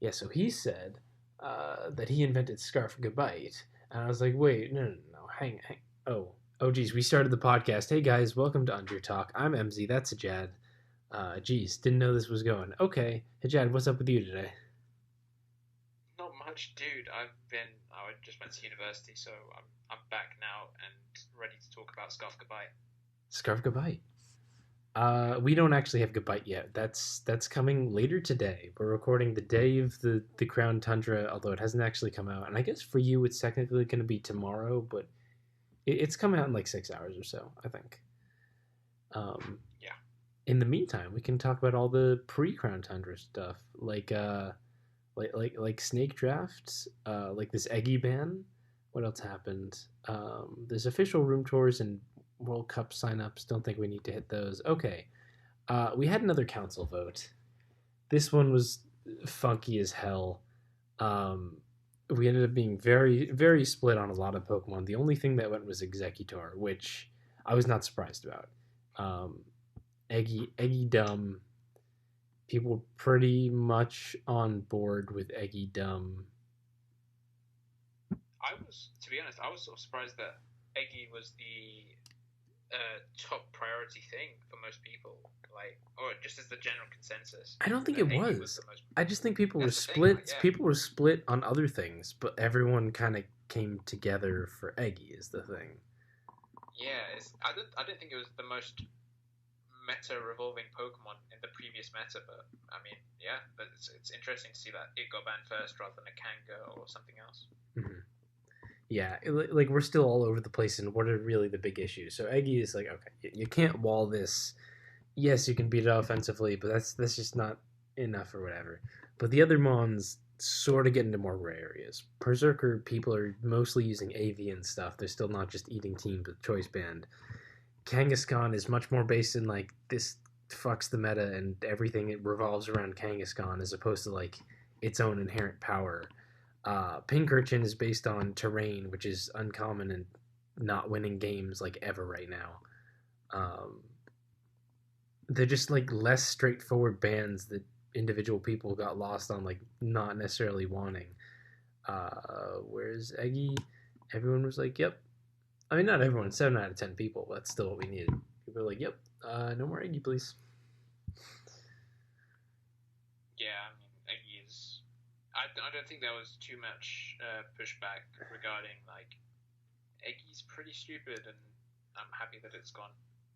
Yeah, so he said that he invented Scarf Gabite. And I was like, wait, no, hang. Oh, geez, we started the podcast. Hey, guys, welcome to Untier Talk. I'm MZ, that's HJAD. Geez, didn't know this was going. Okay, HJAD, what's up with you today? Not much, dude. I just went to university, so I'm back now and ready to talk about Scuff Goodbye. Scarf Gabite. Yeah. We don't actually have Gabite yet. That's coming later today. We're recording the day of the Crown Tundra, although it hasn't actually come out. And I guess for you, it's technically going to be tomorrow, but it's coming out in like 6 hours or so, I think. Um, Yeah. in the meantime, we can talk about all the pre-Crown Tundra stuff, like snake drafts, like this Eggy ban. What else happened? There's official room tours and World Cup signups. Don't think we need to hit those. Okay, we had another council vote. This one was funky as hell. Um, we ended up being very, very split on a lot of Pokemon. The only thing that went was Executor, which I was not surprised about. Um, Eggy Dumb. People were pretty much on board with Eggy Dumb. To be honest, I was sort of surprised that Eggy was the top priority thing for most people. Like, or just as the general consensus, I don't think that it Eggy was was. the most. I just think people were That's the thing. Like, split. yeah, People were split on other things, but everyone kind of came together for Eggy. Is the thing. yeah. I don't think it was the most meta revolving Pokemon in the previous meta, but I mean, yeah. But it's interesting to see that it got banned first rather than a Kanga or something else. Mm-hmm. Yeah, like we're still all over the place, and what are really the big issues? So Eggy is like, okay, you can't wall this. Yes, you can beat it offensively, but that's just not enough or whatever. But the other mons sort of get into more gray areas. Berserker people are mostly using AV and stuff. They're still not just eating teams with choice band. Kangaskhan is much more based in like this fucks the meta and everything it revolves around Kangaskhan as opposed to like its own inherent power. Pincurchin is based on terrain, which is uncommon and not winning games like ever right now. Um, they're just like less straightforward bands that individual people got lost on, like not necessarily wanting. Whereas Eggy, everyone was like, "Yep." I mean, not everyone. 7 out of 10 people. But that's still what we needed. People were like, "Yep, no more Eggy, please." Yeah, I mean, Eggy is. I don't think there was too much pushback regarding like Eggy's pretty stupid, and I'm happy that it's gone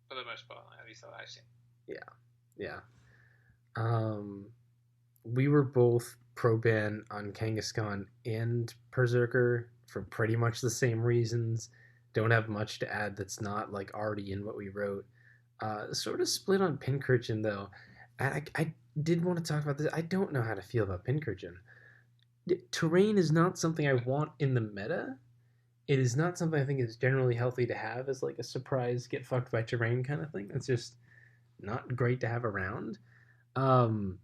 for the most part, at least that I've seen. Yeah, yeah. Um, we were both pro ban on Kangaskhan and Berserker for pretty much the same reasons. Don't have much to add that's not like already in what we wrote. Sort of split on Pincurchin though. I did want to talk about this. I don't know how to feel about Pincurchin. Terrain is not something I want in the meta. It is not something I think is generally healthy to have as like a surprise get fucked by terrain kind of thing. It's just not great to have around. Um,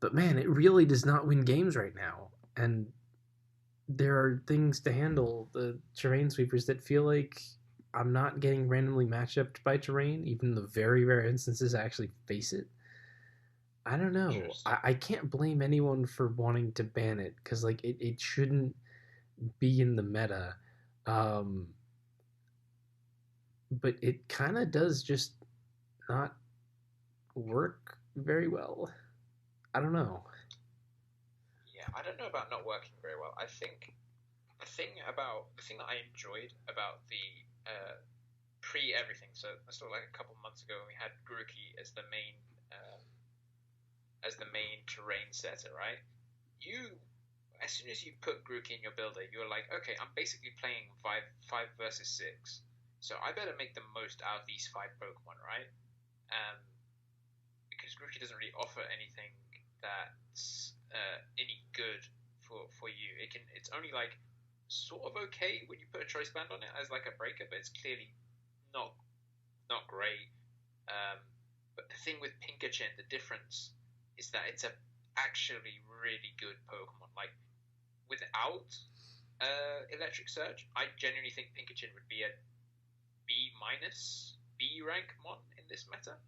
but man, it really does not win games right now. And there are things to handle the terrain sweepers that feel like I'm not getting randomly matched up by terrain, even the very rare instances I actually face it. I don't know. Interesting. I can't blame anyone for wanting to ban it because like it shouldn't be in the meta. Um, but it kind of does just not work very well. I don't know. Yeah, I don't know about not working very well. I think the thing that I enjoyed about the pre everything. So I saw like a couple months ago when we had Grookey um, as the main terrain setter, right? You as soon as you put Grookey in your builder, you're like, okay, I'm basically playing five versus six. So I better make the most out of these five Pokemon, right? Um, because Grookey doesn't really offer anything that's any good for you. It's only like sort of okay when you put a choice band on it as like a breaker, but it's clearly not not great. Um, but the thing with Pinkachin, the difference is that it's a actually really good Pokemon. Like without Electric Surge, I genuinely think Pinkachin would be a B minus B rank mon in this meta,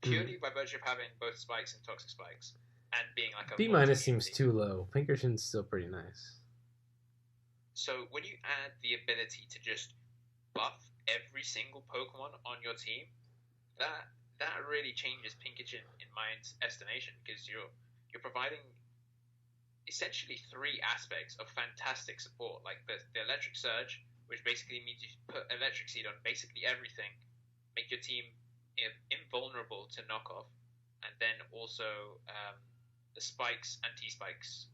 Mm. purely by virtue of having both spikes and toxic spikes. and being like a B minus seems multi-unity. too low. Pinkerton's still pretty nice. So when you add the ability to just buff every single Pokemon on your team, that that really changes Pinkerton in my estimation because you're providing essentially three aspects of fantastic support, like the Electric Surge, which basically means you put Electric Seed on basically everything, make your team invulnerable to knockoff, and then also the spikes, anti-spikes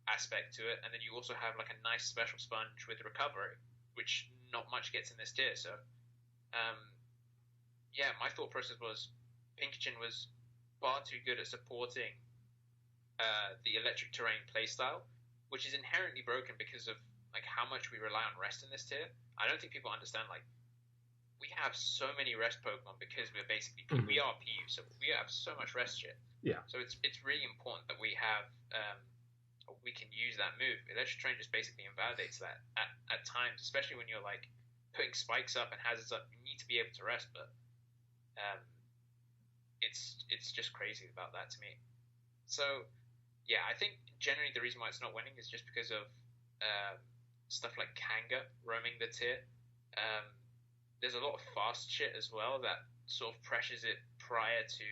aspect to it, and then you also have like a nice special sponge with recovery, which not much gets in this tier. So, um, yeah, my thought process was Pinkerton was far too good at supporting the electric terrain playstyle, which is inherently broken because of like how much we rely on rest in this tier. I don't think people understand like we have so many rest Pokemon because we're basically we are PU, so we have so much rest shit. Yeah. So it's really important that we have we can use that move. Electric Terrain just basically invalidates that at times, especially when you're like putting spikes up and hazards up. You need to be able to rest, but it's just crazy about that to me. So yeah, I think generally the reason why it's not winning is just because of stuff like Kanga roaming the tier. There's a lot of fast shit as well that sort of pressures it prior to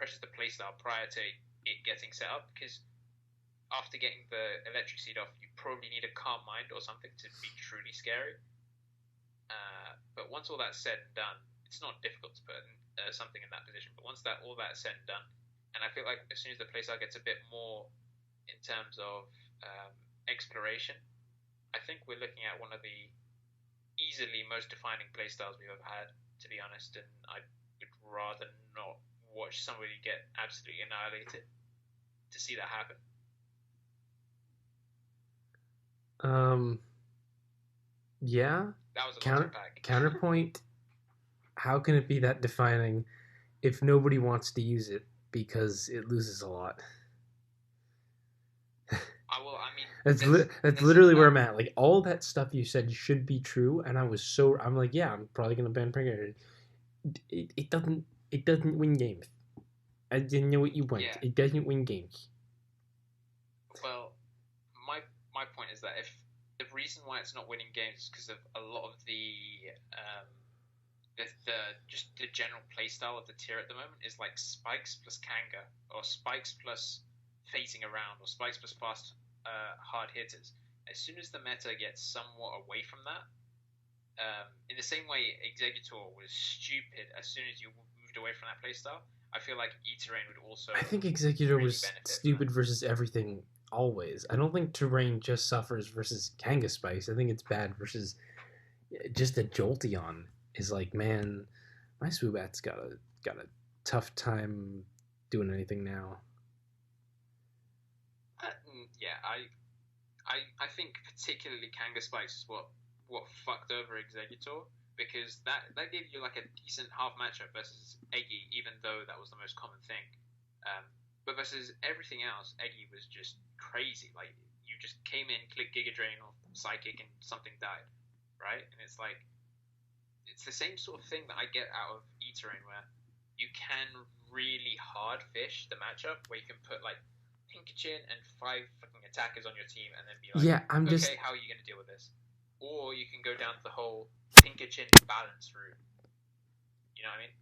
pressures the playstyle prior to it getting set up, because after getting the electric seed off, you probably need a calm mind or something to be truly scary. But once all that's said and done, it's not difficult to put something in that position. But once all that's said and done, and I feel like as soon as the playstyle gets a bit more in terms of exploration, I think we're looking at one of the easily most defining playstyles we've ever had, to be honest. And I would rather not watch somebody get absolutely annihilated to see that happen. Yeah. That was a pack. Counterpoint. How can it be that defining if nobody wants to use it because it loses a lot? That's literally where I'm at. Like all that stuff you said should be true, and I'm like, yeah, I'm probably gonna ban Pringle. It doesn't win games. I didn't know what you want. Yeah. It doesn't win games. Well, my point is that if the reason why it's not winning games is because of a lot of the just the general playstyle of the tier at the moment is like spikes plus Kanga, or spikes plus phasing around, or spikes plus fast hard hitters. As soon as the meta gets somewhat away from that, in the same way Exeggutor was stupid as soon as you moved away from that playstyle, I feel like E-Terrain would also. I think Exeggutor really was stupid versus everything always. I don't think Terrain just suffers versus Kanga Spikes. I think it's bad versus just a Jolteon is like, man, my Swoobat's got a tough time doing anything now. Yeah, I think particularly Kanga Spikes is what fucked over Exeggutor, because that gave you like a decent half matchup versus Eggy, even though that was the most common thing. But versus everything else, Eggy was just crazy. Like, you just came in, click Giga Drain or Psychic, and something died, right? And it's like, it's the same sort of thing that I get out of E-Terrain, where you can really hard fish the matchup, where you can put like Pinkerton and 5 fucking attackers on your team, and then be like, yeah, okay, how are you going to deal with this? Or you can go down to the whole Pinkerton balance route. You know what I mean?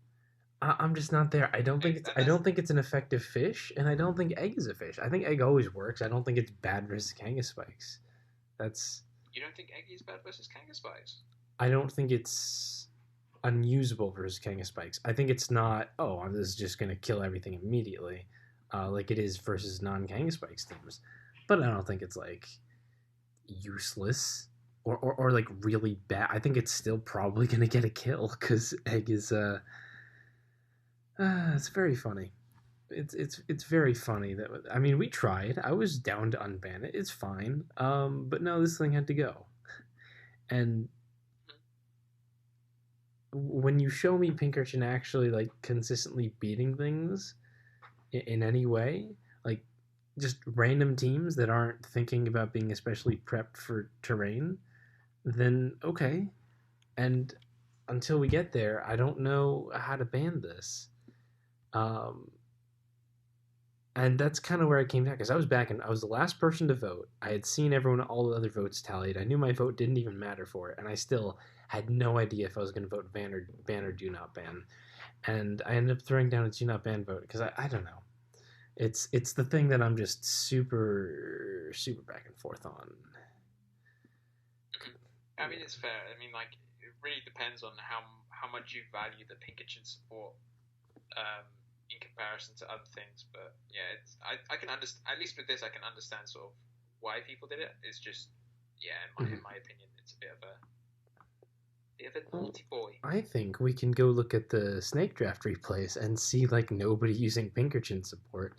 I'm just not there. I don't think it's an effective fish, and I don't think Egg is a fish. I think Egg always works. I don't think it's bad versus Kanga Spikes. You don't think Egg is bad versus Kanga Spikes? I don't think it's unusable versus Kanga Spikes. I think it's not. Oh, this is just gonna kill everything immediately, like it is versus non-Kanga Spikes teams. But I don't think it's like useless or like really bad. I think it's still probably gonna get a kill because Egg is it's very funny. It's very funny that, I mean, we tried. I was down to unban it. It's fine. But no, this thing had to go. And when you show me Pinkerton actually like consistently beating things in any way, like just random teams that aren't thinking about being especially prepped for terrain, then okay. And until we get there, I don't know how to ban this. And that's kind of where I came down because I was back and I was the last person to vote. I had seen everyone, all the other votes tallied. I knew my vote didn't even matter for it, and I still had no idea if I was going to vote ban or do not ban. And I ended up throwing down a do not ban vote because I don't know. It's the thing that I'm just super back and forth on. Mhm. I mean, it's fair. I mean, like, it really depends on how much you value the Pinkerton support um, in comparison to other things. But yeah, I can understand, at least with this, I can understand sort of why people did it. It's just, yeah, in Mhm. my opinion, it's a bit of a naughty boy. I think we can go look at the snake draft replays and see like nobody using Pinkerton support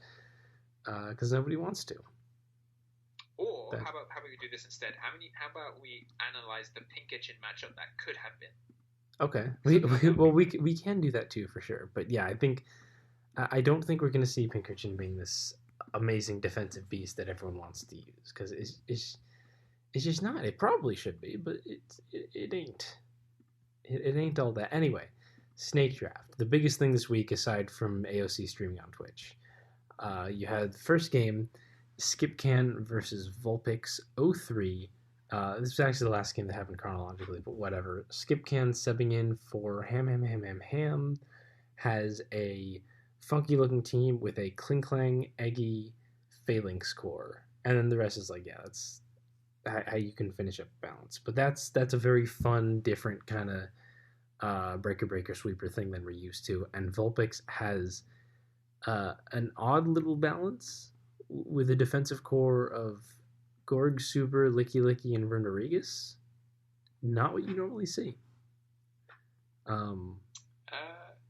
because nobody wants to. Or That how about we do this instead? How about we analyze the Pinkerton matchup that could have been? okay. Because I feel like that would Well be fun. we can do that too for sure. But yeah, I don't think we're going to see Pinkerton being this amazing defensive beast that everyone wants to use because it's just not. It probably should be, but it ain't. It ain't all that. Anyway, Snake Draft. The biggest thing this week, aside from AOC streaming on Twitch, you had the first game, Skipcan versus Vulpix 03. This was actually the last game that happened chronologically, but whatever. Skipcan subbing in for Ham has a funky looking team with a Kling Clang, Eggy, Phalanx core. And then the rest is like, yeah, that's how you can finish up balance. But that's a very fun, different kind of breaker sweeper thing than we're used to. And Vulpix has an odd little balance with a defensive core of Gorg, Super, Licky Licky, and Vernorigis. Not what you normally see. Um,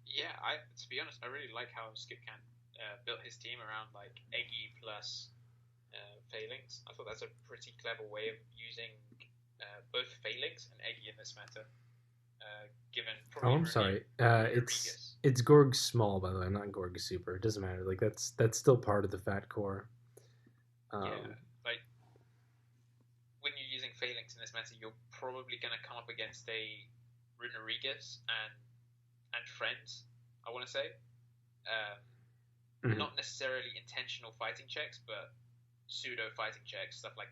Yeah, I to be honest, I really like how Skipcan built his team around like Eggy plus Phalanx. I thought that's a pretty clever way of using both Phalanx and Eggy in this meta, given oh, probably I'm sorry. Runerigus. It's Gorg small, by the way, not Gorg super. It doesn't matter. Like that's still part of the fat core. Yeah, Um, like when you're using Phalanx in this meta, you're probably going to come up against a Runerigus and friends. I want to say, um, mhm. not necessarily intentional fighting checks, but pseudo fighting checks, stuff like.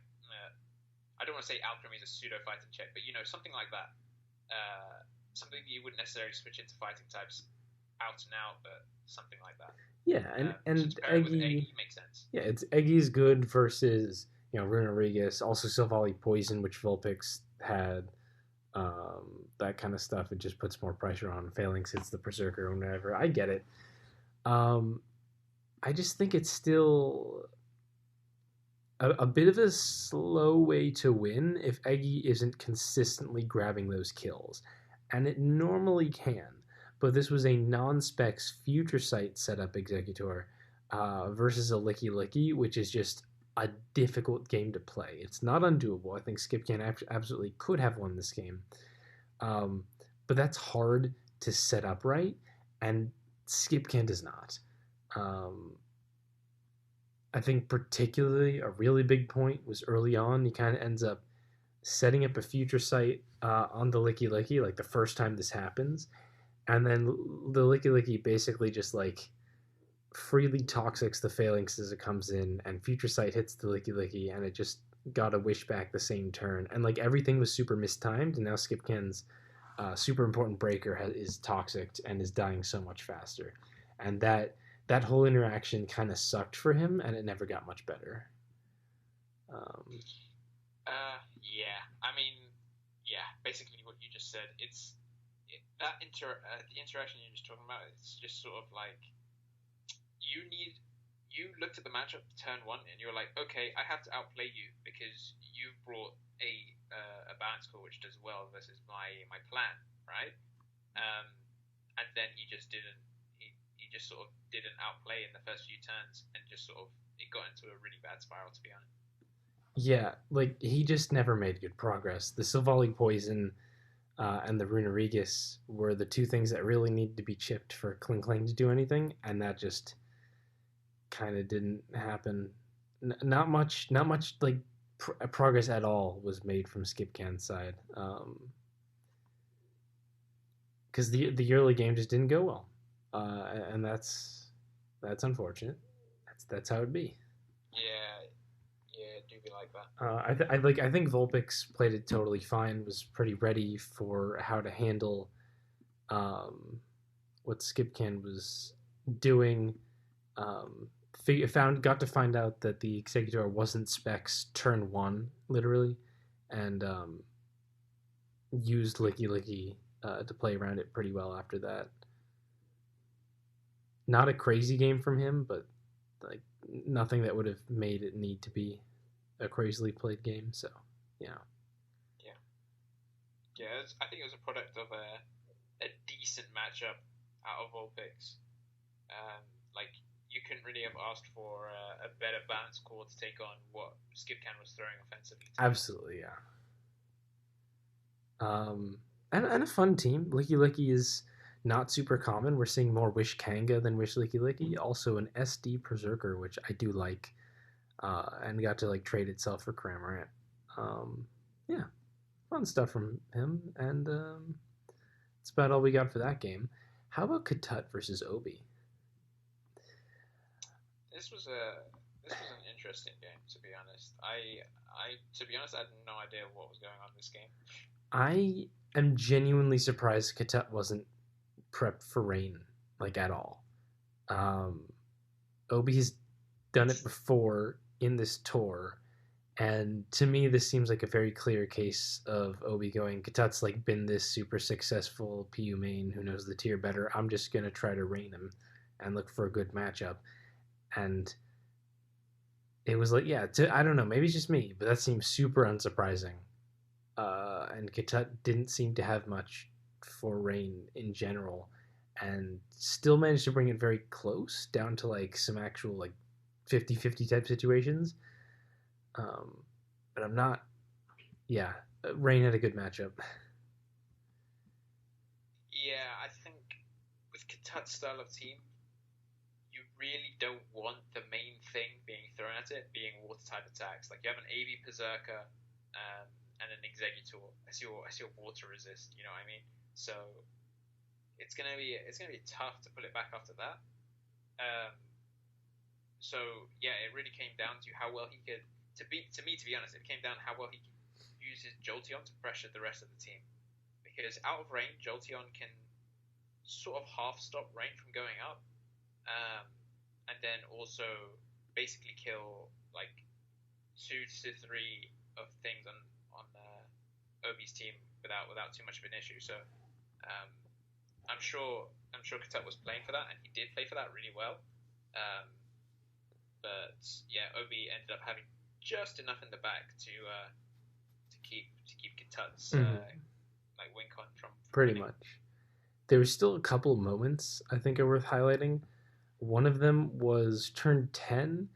I don't want to say alchemy is a pseudo fighting check, but something like that. Something you wouldn't necessarily switch into fighting types out and out, but something like that. Yeah, So to and pair it with Eggy, Eggy makes sense. yeah, it's Eggy's good versus Runerigus, also Silvally Poison, which Vulpix had. That kind of stuff. It just puts more pressure on. Phalanx hits the Berserker or whatever. I get it. Um, I just think it's still a bit of a slow way to win if Eggy isn't consistently grabbing those kills. And it normally can. But this was a non specs future sight setup Executor versus a Licky Licky, which is just a difficult game to play. It's not undoable. I think Skipcan absolutely could have won this game. Um, but that's hard to set up right, and Skipcan does not. Um, I think particularly a really big point was early on. He kind of ends up setting up a future site on the Licky Licky, like the first time this happens, and then the Licky Licky basically just like freely toxics the phalanx as it comes in, and future sight hits the Licky Licky, and it just got a wish back the same turn, and like everything was super mistimed, and now Skipkin's super important breaker is toxic and is dying so much faster, and that whole interaction kind of sucked for him, and it never got much better. Um, Yeah. I mean, yeah. Basically, what you just said. The interaction you're just talking about. It's just sort of like you need. You looked at the matchup turn one, and you're like, okay, I have to outplay you because you've brought a balance score which does well versus my plan, right? Um, and then he just didn't. He just sort of didn't outplay in the first few turns, and just sort of it got into a really bad spiral, to be honest. yeah, like he just never made good progress. The Silvally poison and the Runerigus were the two things that really needed to be chipped for Kling Kling to do anything, and that just kind of didn't happen. Not much like progress at all was made from Skipcan's side, because the early game just didn't go well, and that's unfortunate. That's how it'd be. Yeah, yeah, do be like that. I think Vulpix played it totally fine. Was pretty ready for how to handle um, what Skipcan was doing. Got to find out that the Executor wasn't Specs turn one literally, and used Licky Licky to play around it pretty well after that. Not a crazy game from him, but like nothing that would have made it need to be a crazily played game. So yeah, Yeah, yeah. I think it was a product of a decent matchup out of Vulpix. Like you couldn't really have asked for a better balanced core to take on what Skipcan was throwing offensively. absolutely, yeah. And a fun team. Licky Licky is not super common. We're seeing more Wish Kanga than Wish Licky Licky. Also an SD Berserker, which I do like, and got to like trade itself for Cramorant. Um, yeah, fun stuff from him, and that's about all we got for that game. How about Katut versus Obi? This was an interesting game, to be honest. I had no idea what was going on in this game. I am genuinely surprised Katut wasn't prepped for rain like at all. Um, Obi's done it before in this tour, and to me, this seems like a very clear case of Obi going, Katut's like been this super successful PU main who knows the tier better. I'm just gonna try to rein him and look for a good matchup. And it was like, yeah, I don't know, maybe it's just me, but that seems super unsurprising. And Katut didn't seem to have much for rain in general, and still managed to bring it very close down to like some actual like 50-50 type situations. Um, but I'm not. Yeah, Rain had a good matchup. Yeah, I think with Katut's style of team, you really don't want the main thing being thrown at it being water type attacks. Like you have an AV Berserker and an Executor as your water resist. You know what I mean? So it's gonna be tough to pull it back after that. Um, so yeah, it really came down to how well he could. To be honest, it came down to how well he could use his Jolteon to pressure the rest of the team. Because out of range, Jolteon can sort of half stop rain from going up, um, and then also basically kill like 2 to 3 of things on Obi's team without too much of an issue. So um, I'm sure Katut was playing for that, and he did play for that really well. Um, but yeah, Obi ended up having just enough in the back to keep Katut's like win con from Pretty winning. much. There was still a couple of moments I think are worth highlighting. One of them was turn 10.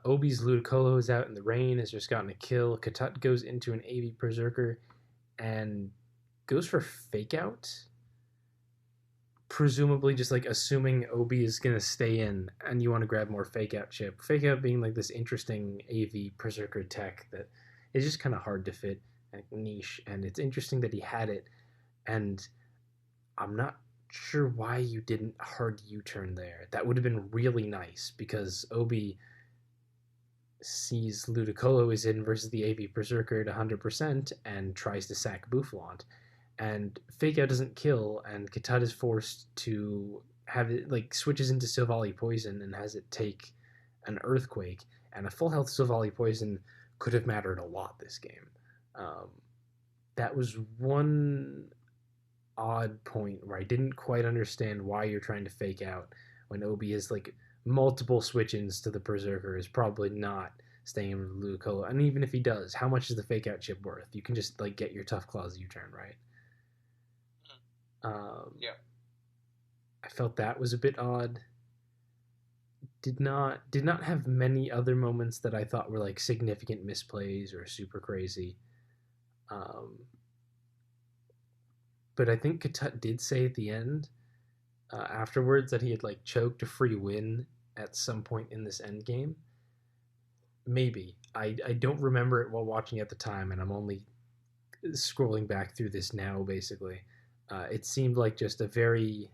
Obi's Ludicolo is out in the rain, has just gotten a kill. Katut goes into an AV Berserker and goes for fake out. Presumably, just like assuming Obi is going to stay in and you want to grab more fake out chip. Fake out being like this interesting AV Berserker tech that is just kind of hard to fit and niche. And it's interesting that he had it. And I'm not sure why you didn't hard U-turn there. That would have been really nice because Obi sees Ludicolo is in versus the AV Berserker at 100% and tries to sack Boufflant. And Fake Out doesn't kill, and Katut is forced to have it, like, switches into Silvally Poison and has it take an Earthquake. And a full health Silvally Poison could have mattered a lot this game. Um, that was one odd point where I didn't quite understand why you're trying to fake out when Obi has like multiple switch-ins to the Berserker is probably not staying in Ludicolo. And even if he does, how much is the fake out chip worth? You can just like get your Tough Claws U-turn, right? Yeah. I felt that was a bit odd. Did not have many other moments that I thought were like significant misplays or super crazy. Um, but I think Katut did say at the end afterwards that he had like choked a free win at some point in this end game. Maybe I don't remember it while watching at the time, and I'm only scrolling back through this now. Basically, it seemed like just a very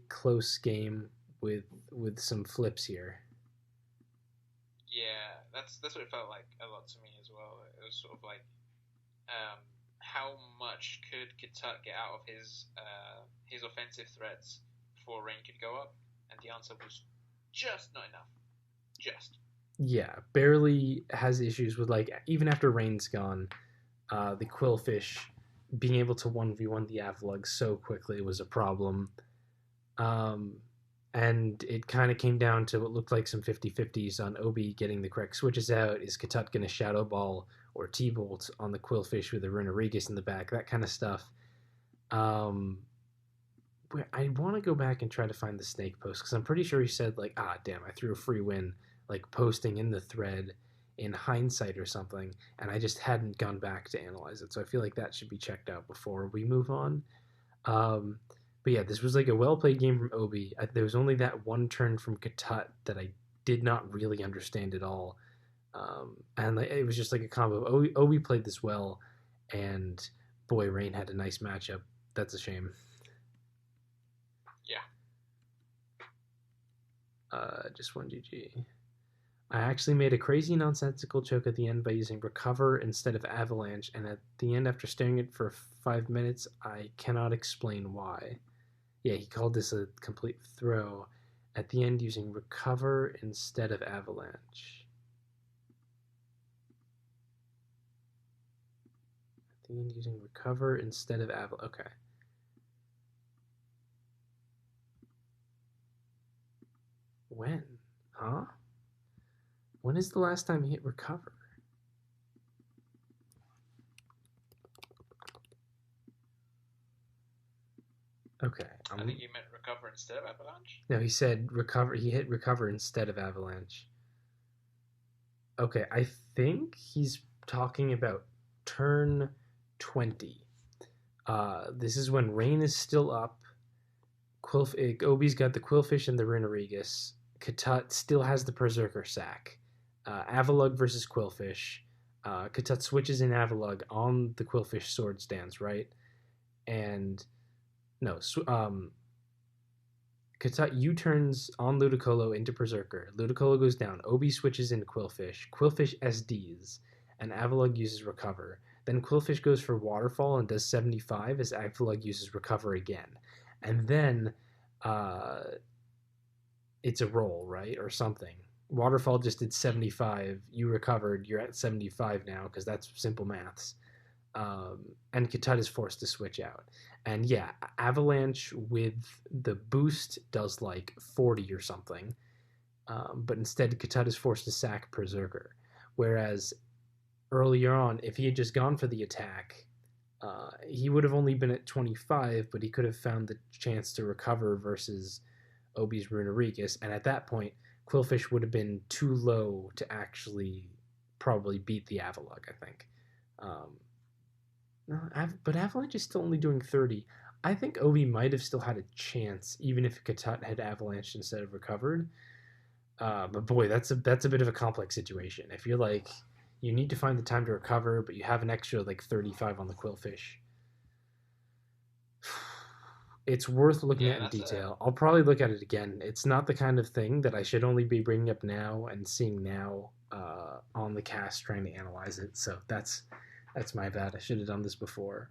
close game with with some flips here. Yeah, that's what it felt like a lot to me as well. It was sort of like, how much could Kitut get out of his offensive threats before Rain could go up? And the answer was just not enough. Just. Yeah, barely has issues with like even after Rain's gone, the Quillfish being able to 1v1 the Avalug so quickly was a problem. Um, and it kind of came down to what looked like some 50-50s on Obi getting the correct switches out. Is Katut going to Shadow Ball or T-Bolt on the Quillfish with a Runerigus in the back? That kind of stuff. Um, I want to go back and try to find the Snake post because I'm pretty sure he said like, damn, I threw a free win, like posting in the thread in hindsight or something, and I just hadn't gone back to analyze it. So I feel like that should be checked out before we move on. Um, but yeah, this was like a well played game from Obi. There was only that one turn from Katut that I did not really understand at all. And like, it was just like a combo. Obi played this well, and boy, Rain had a nice matchup. That's a shame. Yeah. Just one GG. I actually made a crazy nonsensical choke at the end by using Recover instead of Avalanche, and at the end, after staring at it for 5 minutes, I cannot explain why. Yeah, he called this a complete throw. At the end, using Recover instead of Avalanche. At the end, using Recover instead of Avalanche. Okay. When? Huh? When is the last time he hit Recover? Okay. I think you meant Recover instead of Avalanche. No, he said Recover. He hit Recover instead of Avalanche. Okay, I think he's talking about turn 20. This is when Rain is still up. Obi's got the Quillfish and the Runerigus. Katut still has the Berserker sack. Avalug versus Quillfish. Katut switches in Avalug on the Quillfish sword stance, right? And no, Katut U-turns on Ludicolo into Berserker. Ludicolo goes down. Obi switches into Quillfish. Quillfish SDs, and Avalug uses Recover. Then Quillfish goes for Waterfall and does 75 as Avalug uses Recover again. And then it's a roll, right? Or something. Waterfall just did 75. You recovered. You're at 75 now because that's simple maths. And Katut is forced to switch out. And yeah, Avalanche with the boost does like 40 or something. But instead, Katut is forced to sack Berserker. Whereas earlier on, if he had just gone for the attack, he would have only been at 25, but he could have found the chance to recover versus Obi's Runerigus. And at that point, Quillfish would have been too low to actually probably beat the Avalug, I think. No, but Avalanche is still only doing 30. I think Obi might have still had a chance, even if Katut had Avalanched instead of recovered. But boy, that's a bit of a complex situation. I feel like you need to find the time to recover, but you have an extra like 35 on the Quillfish. It's worth looking at in detail. I'll probably look at it again. It's not the kind of thing that I should only be bringing up now and seeing now on the cast trying to analyze it. So that's my bad. I should have done this before.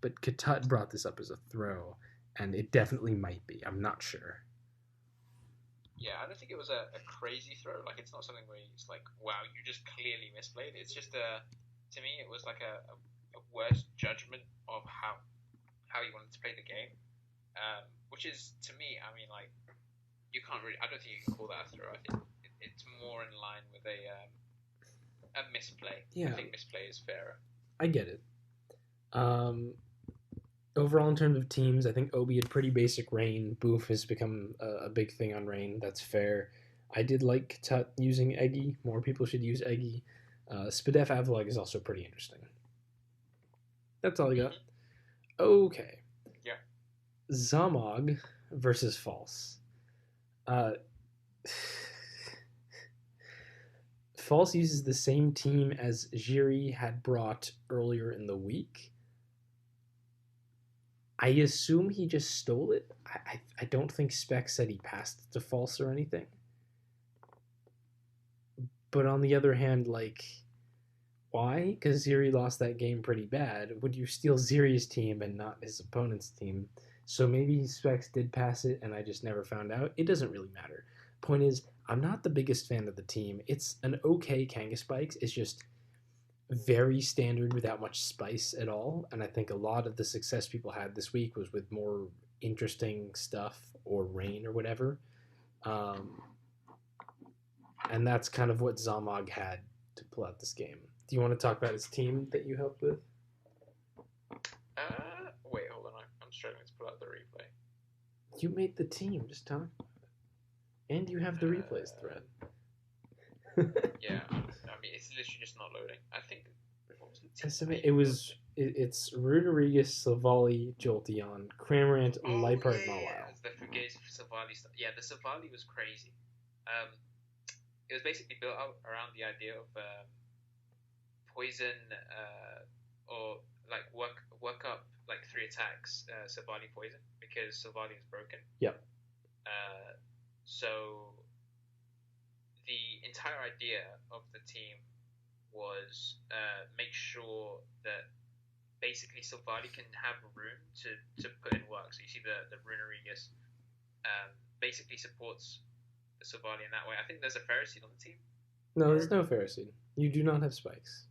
But Katut brought this up as a throw, and it definitely might be. I'm not sure. Yeah, I don't think it was a crazy throw. Like, it's not something where it's like, wow, you just clearly misplayed. It's just to me, it was like a worse judgment of how you wanted to play the game. Which is, to me, I mean, like, you can't really, I don't think you can call that a throw. I think it's more in line with a misplay. Yeah. I think misplay is fairer. I get it. Overall, in terms of teams, I think Obi had pretty basic Rain. Boof has become a big thing on Rain. That's fair. I did like Katut using Eggy. More people should use Eggy. Spadef Avalug is also pretty interesting. That's all I got. Okay. Yeah. Zamog versus False. False uses the same team as Jiri had brought earlier in the week. I assume he just stole it. I don't think Spec said he passed it to False or anything. But on the other hand, like, why? Because Ziri lost that game pretty bad. Would you steal Ziri's team and not his opponent's team? So maybe Specs did pass it and I just never found out. It doesn't really matter. Point is, I'm not the biggest fan of the team. It's an okay Kanga Spikes. It's just very standard without much spice at all. And I think a lot of the success people had this week was with more interesting stuff or rain or whatever. And that's kind of what Zamog had to pull out this game. Do you want to talk about his team that you helped with? Wait, hold on. I'm struggling to pull out the replay. You made the team. Just talk about it. And you have the replays thread. Yeah, I mean, it's literally just not loading. I think. What was the team? It's Rodriguez, Savali, Jolteon, Cramorant, Lipart, yeah, Mawile. the Fugazi Savali stuff. Yeah, the Savali was crazy. It was basically built out around the idea of poison or like work up like 3 attacks Savali poison because Savali is broken. Yep. So the entire idea of the team was make sure that basically Savali can have room to put in work. So you see the Runerigus basically supports the Savali in that way. I think there's a Ferroseed on the team. No, there's no Ferroseed. You do not have spikes.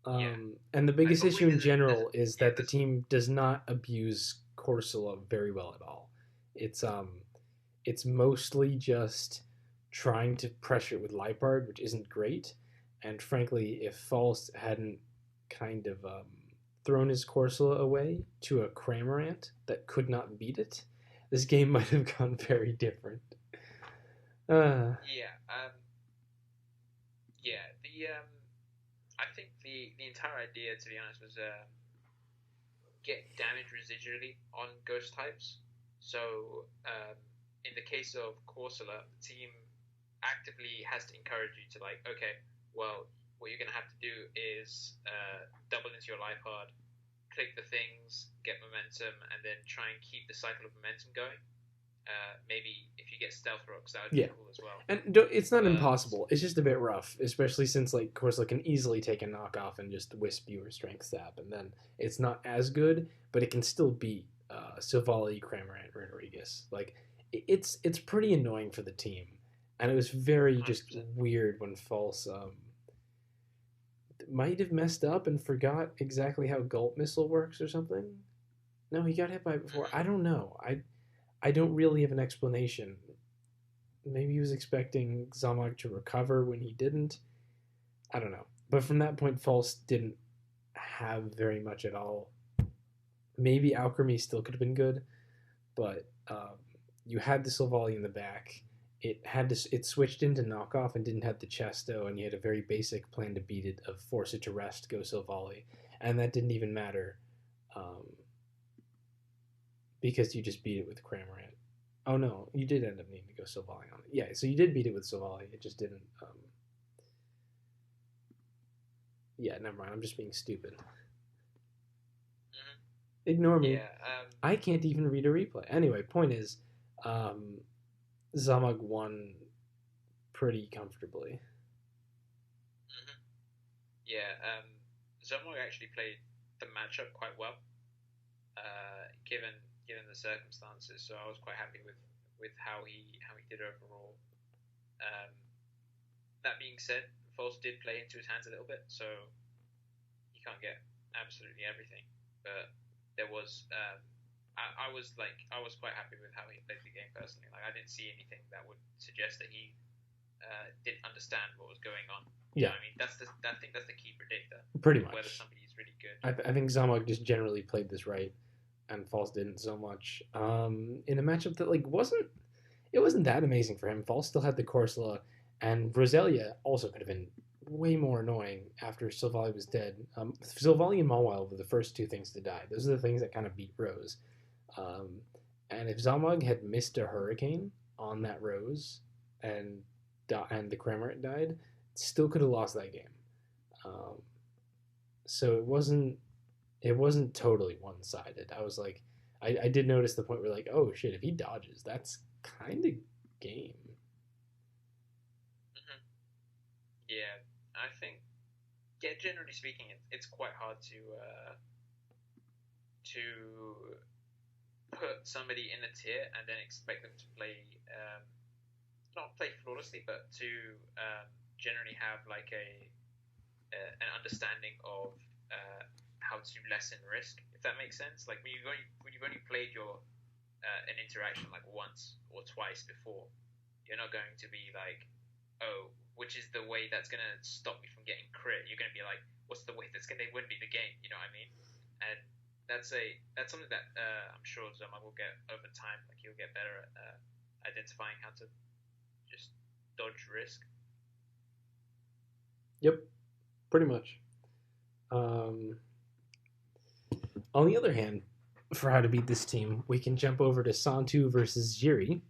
Yeah. And the biggest issue in general is that the team does not abuse Corsola very well at all. It's mostly just trying to pressure it with Lipard, which isn't great. And frankly, if False hadn't kind of thrown his Corsola away to a Cramorant that could not beat it, this game might have gone very different. I think the entire idea, to be honest, was get damage residually on ghost types. So in the case of Corsola, the team actively has to encourage you to like, okay, well, what you're going to have to do is double into your life hard, click the things, get momentum, and then try and keep the cycle of momentum going. Maybe if you get stealth rocks, that would be cool as well. And it's not impossible. It's just a bit rough, especially since like Corsola can easily take a knockoff and just wisp you or strength sap, and then it's not as good, but it can still beat Silvally, Cramorant, Rodriguez. Like it's pretty annoying for the team, and it was very 100%. Just weird when False might have messed up and forgot exactly how Gulp Missile works or something. No, he got hit by it before. I don't know. I don't really have an explanation. Maybe he was expecting Zamog to recover when he didn't. I don't know. But from that point, False didn't have very much at all. Maybe Alchemy still could have been good, but you had the Silvally in the back. It switched into knockoff and didn't have the Chesto, and you had a very basic plan to beat it of force it to rest, go Silvally, and that didn't even matter. Because you just beat it with Cramorant. Oh no, you did end up needing to go Silvally on it. Yeah, so you did beat it with Silvally. It just didn't. Yeah, never mind. I'm just being stupid. Mm-hmm. Ignore me. Yeah, I can't even read a replay. Anyway, point is, Zamog won pretty comfortably. Mm-hmm. Yeah, Zamog actually played the matchup quite well, given the circumstances. So I was quite happy with how he did overall. That being said, False did play into his hands a little bit, so he can't get absolutely everything. But there was, I was quite happy with how he played the game personally. Like I didn't see anything that would suggest that he didn't understand what was going on. Yeah, I mean I think that's the key predictor. Pretty much. Whether somebody is really good. I think Zamog just generally played this right, and False didn't so much. In a matchup that like wasn't that amazing for him. False still had the Corsola, and Roselia also could have been way more annoying after Silvally was dead. Silvally and Mawile were the first 2 things to die. Those are the things that kind of beat Rose. And if Zamog had missed a Hurricane on that Rose, and the Cramorant died, still could have lost that game. So it it wasn't totally one sided. I was like, I did notice the point where like, oh shit, if he dodges, that's kind of game. Hmm. Yeah, I think. Yeah, generally speaking, it's quite hard to put somebody in a tier and then expect them to play not play flawlessly, but to generally have like an understanding of how to lessen risk, if that makes sense. Like when you've only played your an interaction like once or twice before, you're not going to be like, oh, which is the way that's going to stop me from getting crit. You're going to be like, what's the way that's going to win me the game? You know what I mean? And that's something that I'm sure Zoma will get over time. Like he'll get better at identifying how to just dodge risk. Yep, pretty much. Um, on the other hand, for how to beat this team, we can jump over to Santu versus Jiri.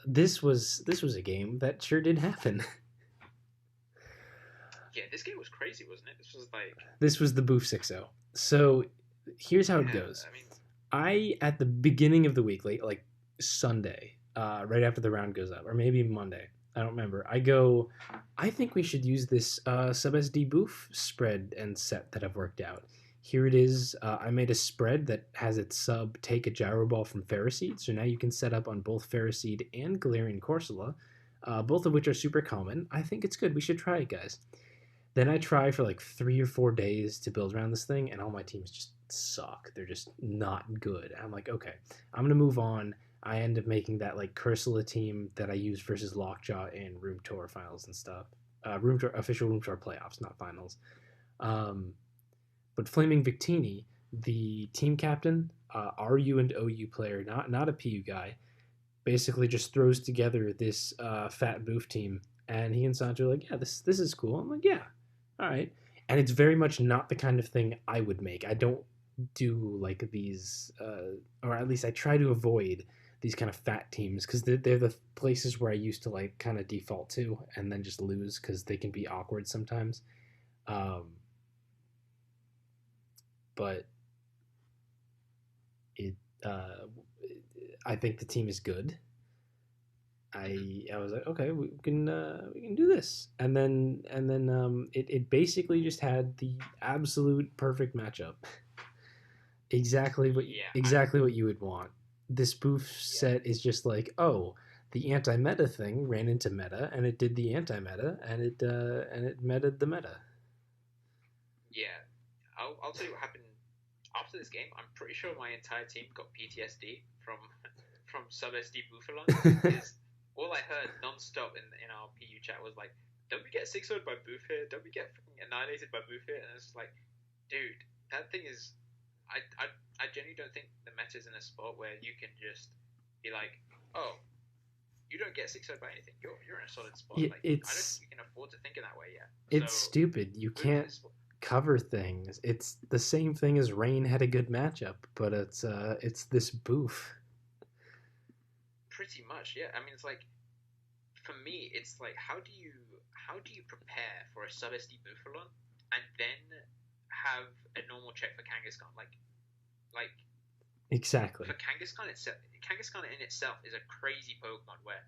This was a game that sure did happen. Yeah, this game was crazy, wasn't it? This was like This was the Boof 6-0. So here's how it yeah, goes. I mean I at the beginning of the week, like Sunday, right after the round goes up, or maybe Monday. I don't remember. I go. I think we should use this sub SD boof spread and set that I've worked out. Here it is. I made a spread that has its sub take a gyro ball from Ferroseed, so now you can set up on both Ferroseed and Galarian Corsola, both of which are super common. I think it's good. We should try it, guys. Then I try for like 3 or 4 days to build around this thing, and all my teams just suck. They're just not good. I'm like, okay, I'm gonna move on. I end up making that like Cursula team that I used versus Lockjaw in Room Tour finals and stuff. Room Tour official Room Tour playoffs, not finals. Um, but Flaming Victini, the team captain, RU and OU player, not a PU guy, basically just throws together this fat boof team, and he and Sancho are like, yeah, this is cool. I'm like, yeah, all right. And it's very much not the kind of thing I would make. I don't do like these, or at least I try to avoid these kind of fat teams because they're the places where I used to like kind of default to and then just lose because they can be awkward sometimes. Um, but it, I think the team is good. I was like, okay, we can do this, and then it basically just had the absolute perfect matchup, yeah, exactly what you would want. This spoof yeah, set is just like, oh, the anti meta thing ran into meta, and it did the anti meta, and it meta the meta. yeah. I'll tell you what happened after this game. I'm pretty sure my entire team got PTSD from from sub SD Buffalon because all I heard non-stop in our PU chat was like, "Don't we get 6 0'd by Boof here? Don't we get fucking annihilated by Boof here?" And it's like, dude, that thing is. I genuinely don't think the meta's in a spot where you can just be like, "Oh, you don't get 6 0'd by anything. You're in a solid spot." Like I don't It's think you can afford to think in that way yet. So it's stupid. You Boof can't is cover things. It's the same thing as Rain had a good matchup, but it's this boof. pretty much yeah. I mean, it's like for me, it's like how do you prepare for a sub SD Buffalon and then have a normal check for Kangaskhan? Like Exactly. for Kangaskhan itself, Kangaskhan in itself is a crazy Pokemon where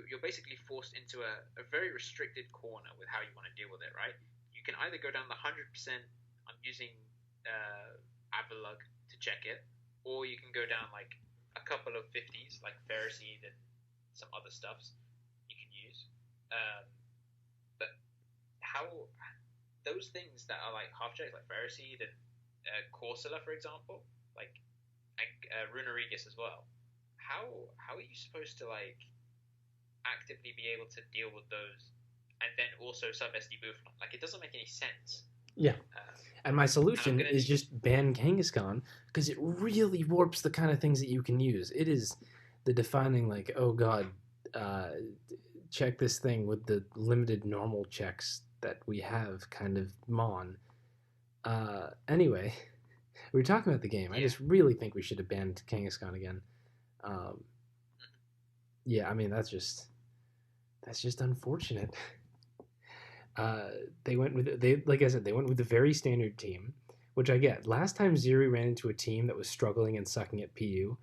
you're basically forced into a very restricted corner with how you want to deal with it, right? You can either go down the 100% I'm using Avalug to check it, or you can go down like a couple of 50s like Ferroseed and some other stuffs you can use. Um, but how those things that are like half checks like Ferroseed and Corsola, for example, like and Runarigus as well. How are you supposed to like actively be able to deal with those and then also sub SD Buffon? Like it doesn't make any sense. Yeah. Uh, And my and I'm solution gonna is need just ban Kangaskhan because it really warps the kind of things that you can use. It is the defining like, oh god, uh, check this thing with the limited normal checks that we have kind of mon. Anyway, we were talking about the game. I yeah. just really think we should have banned Kangaskhan again. Um, yeah, I mean that's just unfortunate. Uh, they went with they like I said they went with a very standard team, which I get. Last time Ziri ran into a team that was struggling and sucking at PU,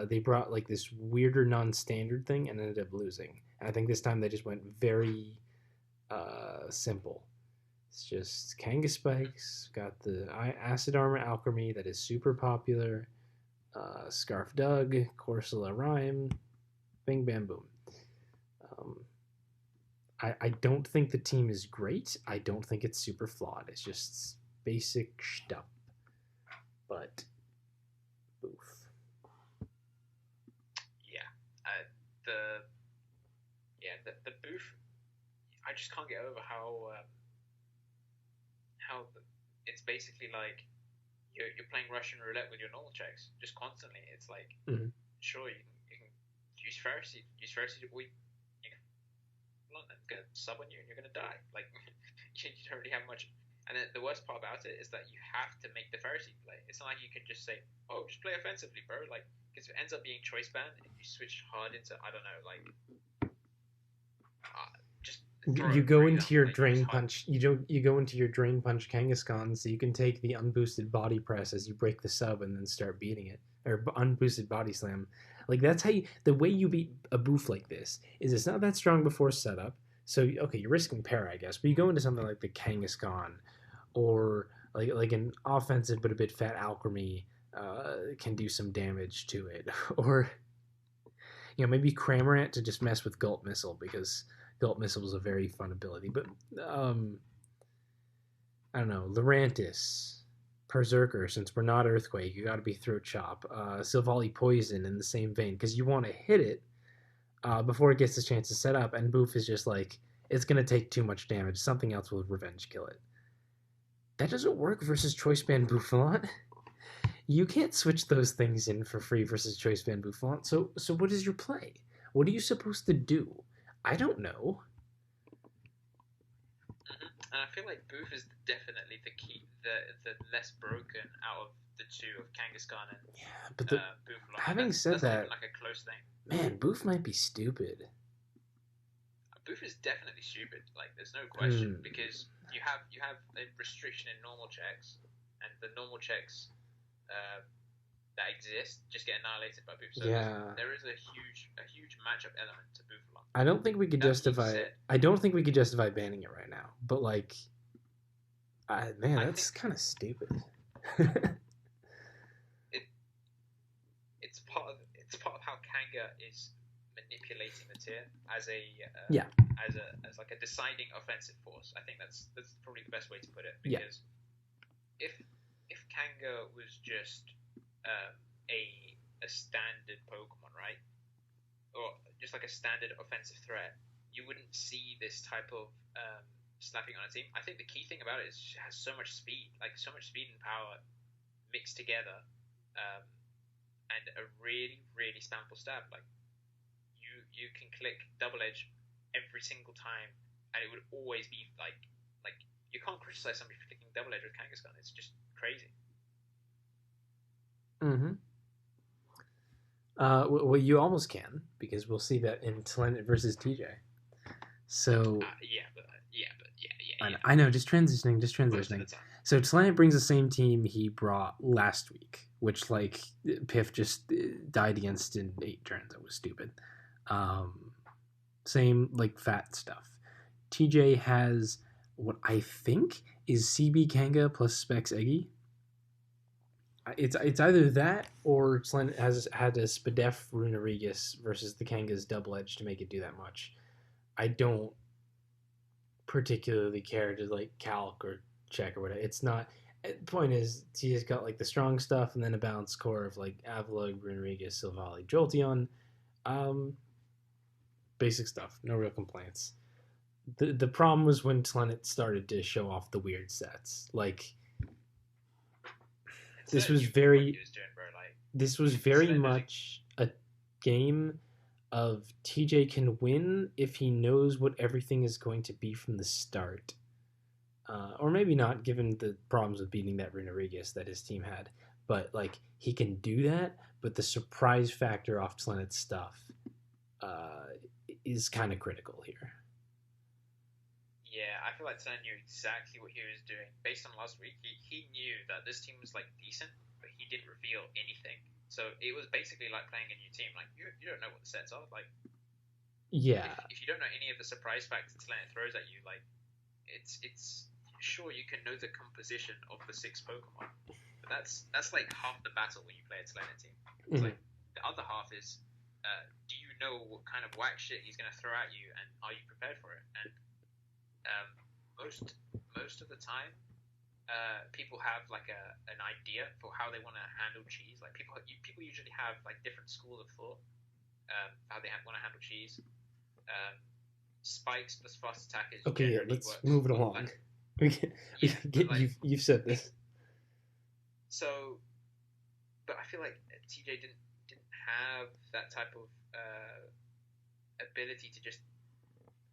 they brought like this weirder non-standard thing and ended up losing. And I think this time they just went very simple. It's just Kanga Spikes, got the Acid Armor Alchemy that is super popular, Scarf Doug, Corsola Rhyme, Bing Bam Boom. Um, I don't think the team is great. I don't think it's super flawed. It's just basic stuff. But, boof. Yeah, the booth. I just can't get over how it's basically like you're playing Russian roulette with your normal checks just constantly. It's like sure you can use Pharisee to weep. It's gonna sub on you and you're gonna die. Like you don't really have much. And then the worst part about it is that you have to make the Pharisee play. It's not like you can just say, "Oh, just play offensively, bro." Like because it ends up being choice band and you switch hard into I don't know like just you go into your drain punch. You go into your drain punch Kangaskhan, so you can take the unboosted body press as you break the sub and then start beating it, or unboosted body slam. Like that's how you. The way you beat a boof like this is it's not that strong before setup. So okay, you're risking para, I guess, but you go into something like the Kangaskhan, or like an offensive but a bit fat alchemy can do some damage to it, or maybe Cramorant to just mess with Gulp Missile because Gulp Missile was a very fun ability. But I don't know, Lurantis, Berserker, since we're not Earthquake, you got to be Throat Chop. Silvally Poison in the same vein because you want to hit it before it gets a chance to set up, and Boof is just like, it's going to take too much damage. Something else will revenge kill it. That doesn't work versus Choice Band Bouffant. You can't switch those things in for free versus Choice Band Bouffant. So what is your play? What are you supposed to do? I don't know. And I feel like Boof is definitely the key, the less broken out of the two of Kangaskhan and but Boof. Having said that's that, not even like a close thing. Man, Boof might be stupid. Boof is definitely stupid. Like, there's no question because you have a restriction in normal checks, and the normal checks that exist just get annihilated by Boof. So there is a huge matchup element to Boof. I don't think we could justify. I don't think we could justify banning it right now. But like, that's kind of stupid. It's part of how Kanga is manipulating the tier as like a deciding offensive force. I think that's probably the best way to put it, because if Kanga was just a standard Pokemon, right, or just like a standard offensive threat, you wouldn't see this type of slapping on a team. I think the key thing about it is it has so much speed, and power mixed together, and a really, really spammable stab. Like you can click double edge every single time, and it would always be like you can't criticize somebody for clicking double edge with Kangaskhan. It's just crazy. Well, you almost can, because we'll see that in Telenet versus TJ. So I know, just transitioning. So Telenet brings the same team he brought last week, which like Piff just died against in 8 turns. That was stupid. Same like fat stuff. TJ has what I think is CB Kanga plus Specs Eggy. It's either that or Telenet has had a Spadef Runerigus versus the Kanga's double edge to make it do that much. I don't particularly care to like calc or check or whatever. It's not. The point is, TJ's got like the strong stuff and then a balanced core of like Avalugg, Runerigus, Silvally, Jolteon. Basic stuff. No real complaints. The problem was when Telenet started to show off the weird sets. Like, this was very much a game of TJ can win if he knows what everything is going to be from the start. Or maybe not, given the problems with beating that Runerigus that his team had. But, like, he can do that, but the surprise factor off Telenet's stuff is kind of critical here. Yeah, I feel like Tan knew exactly what he was doing. Based on last week, he knew that this team was like decent, but he didn't reveal anything. So it was basically like playing a new team. Like you don't know what the sets are. Like Yeah. if you don't know any of the surprise factors Planet throws at you, like it's sure you can know the composition of the six Pokemon, but that's like half the battle when you play a Planet team. It's Mhm. like the other half is, do you know what kind of whack shit he's gonna throw at you, and are you prepared for it? And um, most of the time, people have like an idea for how they want to handle cheese. Like people usually have like different schools of thought, how they want to handle cheese. Um, Spikes plus fast attack is Okay, yeah, generally let's works. move it But along. like, We yeah, can but get like you've said this. so. But I feel like TJ didn't have that type of ability to just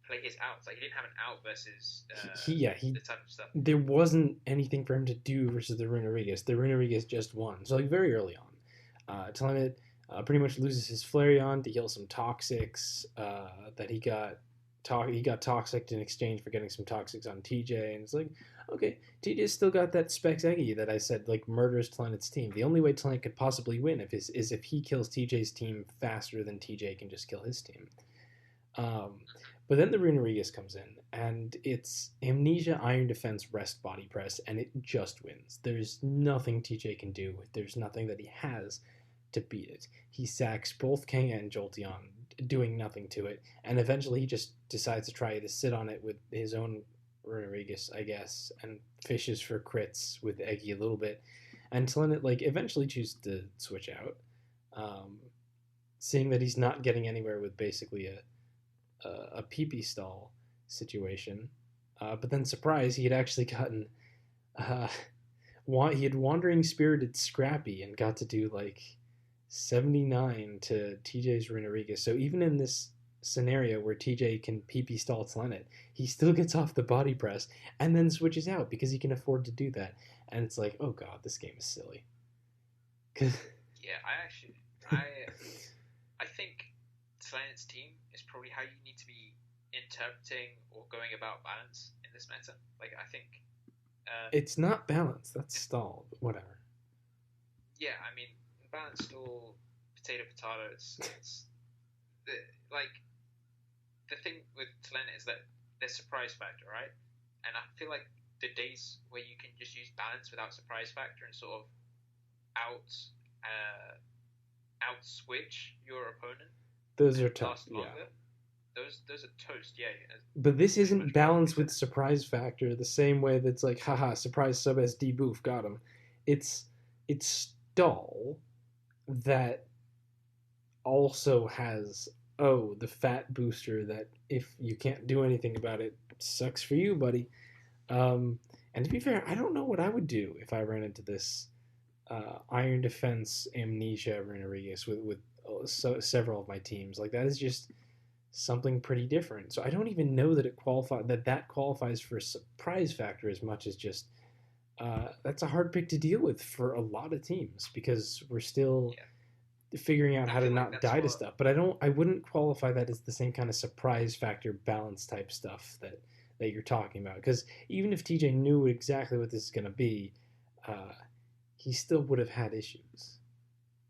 play his outs. Like he didn't have an out versus He the type of stuff. there wasn't anything for him to do versus the Runerigas. The Runerigas just won. So like very early on, Telenet pretty much loses his Flareon to heal some Toxics that he got. He got Toxic in exchange for getting some Toxics on TJ, and it's like, okay, TJ's still got that Specs Eggy that I said like murders Telenet's team. The only way Telenet could possibly win is if he kills TJ's team faster than TJ can just kill his team. Um, but then the Runerigas comes in, and it's Amnesia, Iron Defense, Rest, Body Press, and it just wins. There's nothing TJ can do. There's nothing that he has to beat it. He sacks both Kanga and Jolteon, doing nothing to it, and eventually he just decides to try to sit on it with his own Runerigas, I guess, and fishes for crits with Eggy a little bit, until it like eventually chooses to switch out, um, seeing that he's not getting anywhere with basically a pee stall situation. But then, surprise, he had actually gotten. Uh, he had Wandering Spirited Scrappy and got to do like 79 to TJ's Runeriga. So even in this scenario where TJ can pee stall Telenet, he still gets off the body press and then switches out because he can afford to do that. And it's like, oh god, this game is silly. Yeah, I think Silence Team is probably how you need to be interpreting or going about balance in this meta. Like I think it's not balanced. That's stall, but whatever. yeah, I mean balance stall, potato. It's the, like the thing with Telenet is that there's surprise factor, right? And I feel like the days where you can just use balance without surprise factor and sort of out out switch your opponent Those and are tough. last Yeah. longer. Those are toast, yeah. But this Pretty isn't much balanced with 100%. surprise factor the same way that's like, haha, surprise sub SD boof, got him. It's stall that also has the fat booster that if you can't do anything about it, sucks for you, buddy. And to be fair, I don't know what I would do if I ran into this Iron Defense Amnesia Renarigas with several of my teams. Like that is just something pretty different. So I don't even know that that qualifies for a surprise factor as much as just that's a hard pick to deal with for a lot of teams because we're still figuring out how to not die to stuff. But I wouldn't qualify that as the same kind of surprise factor balance type stuff that you're talking about. Because even if TJ knew exactly what this is going to be, he still would have had issues.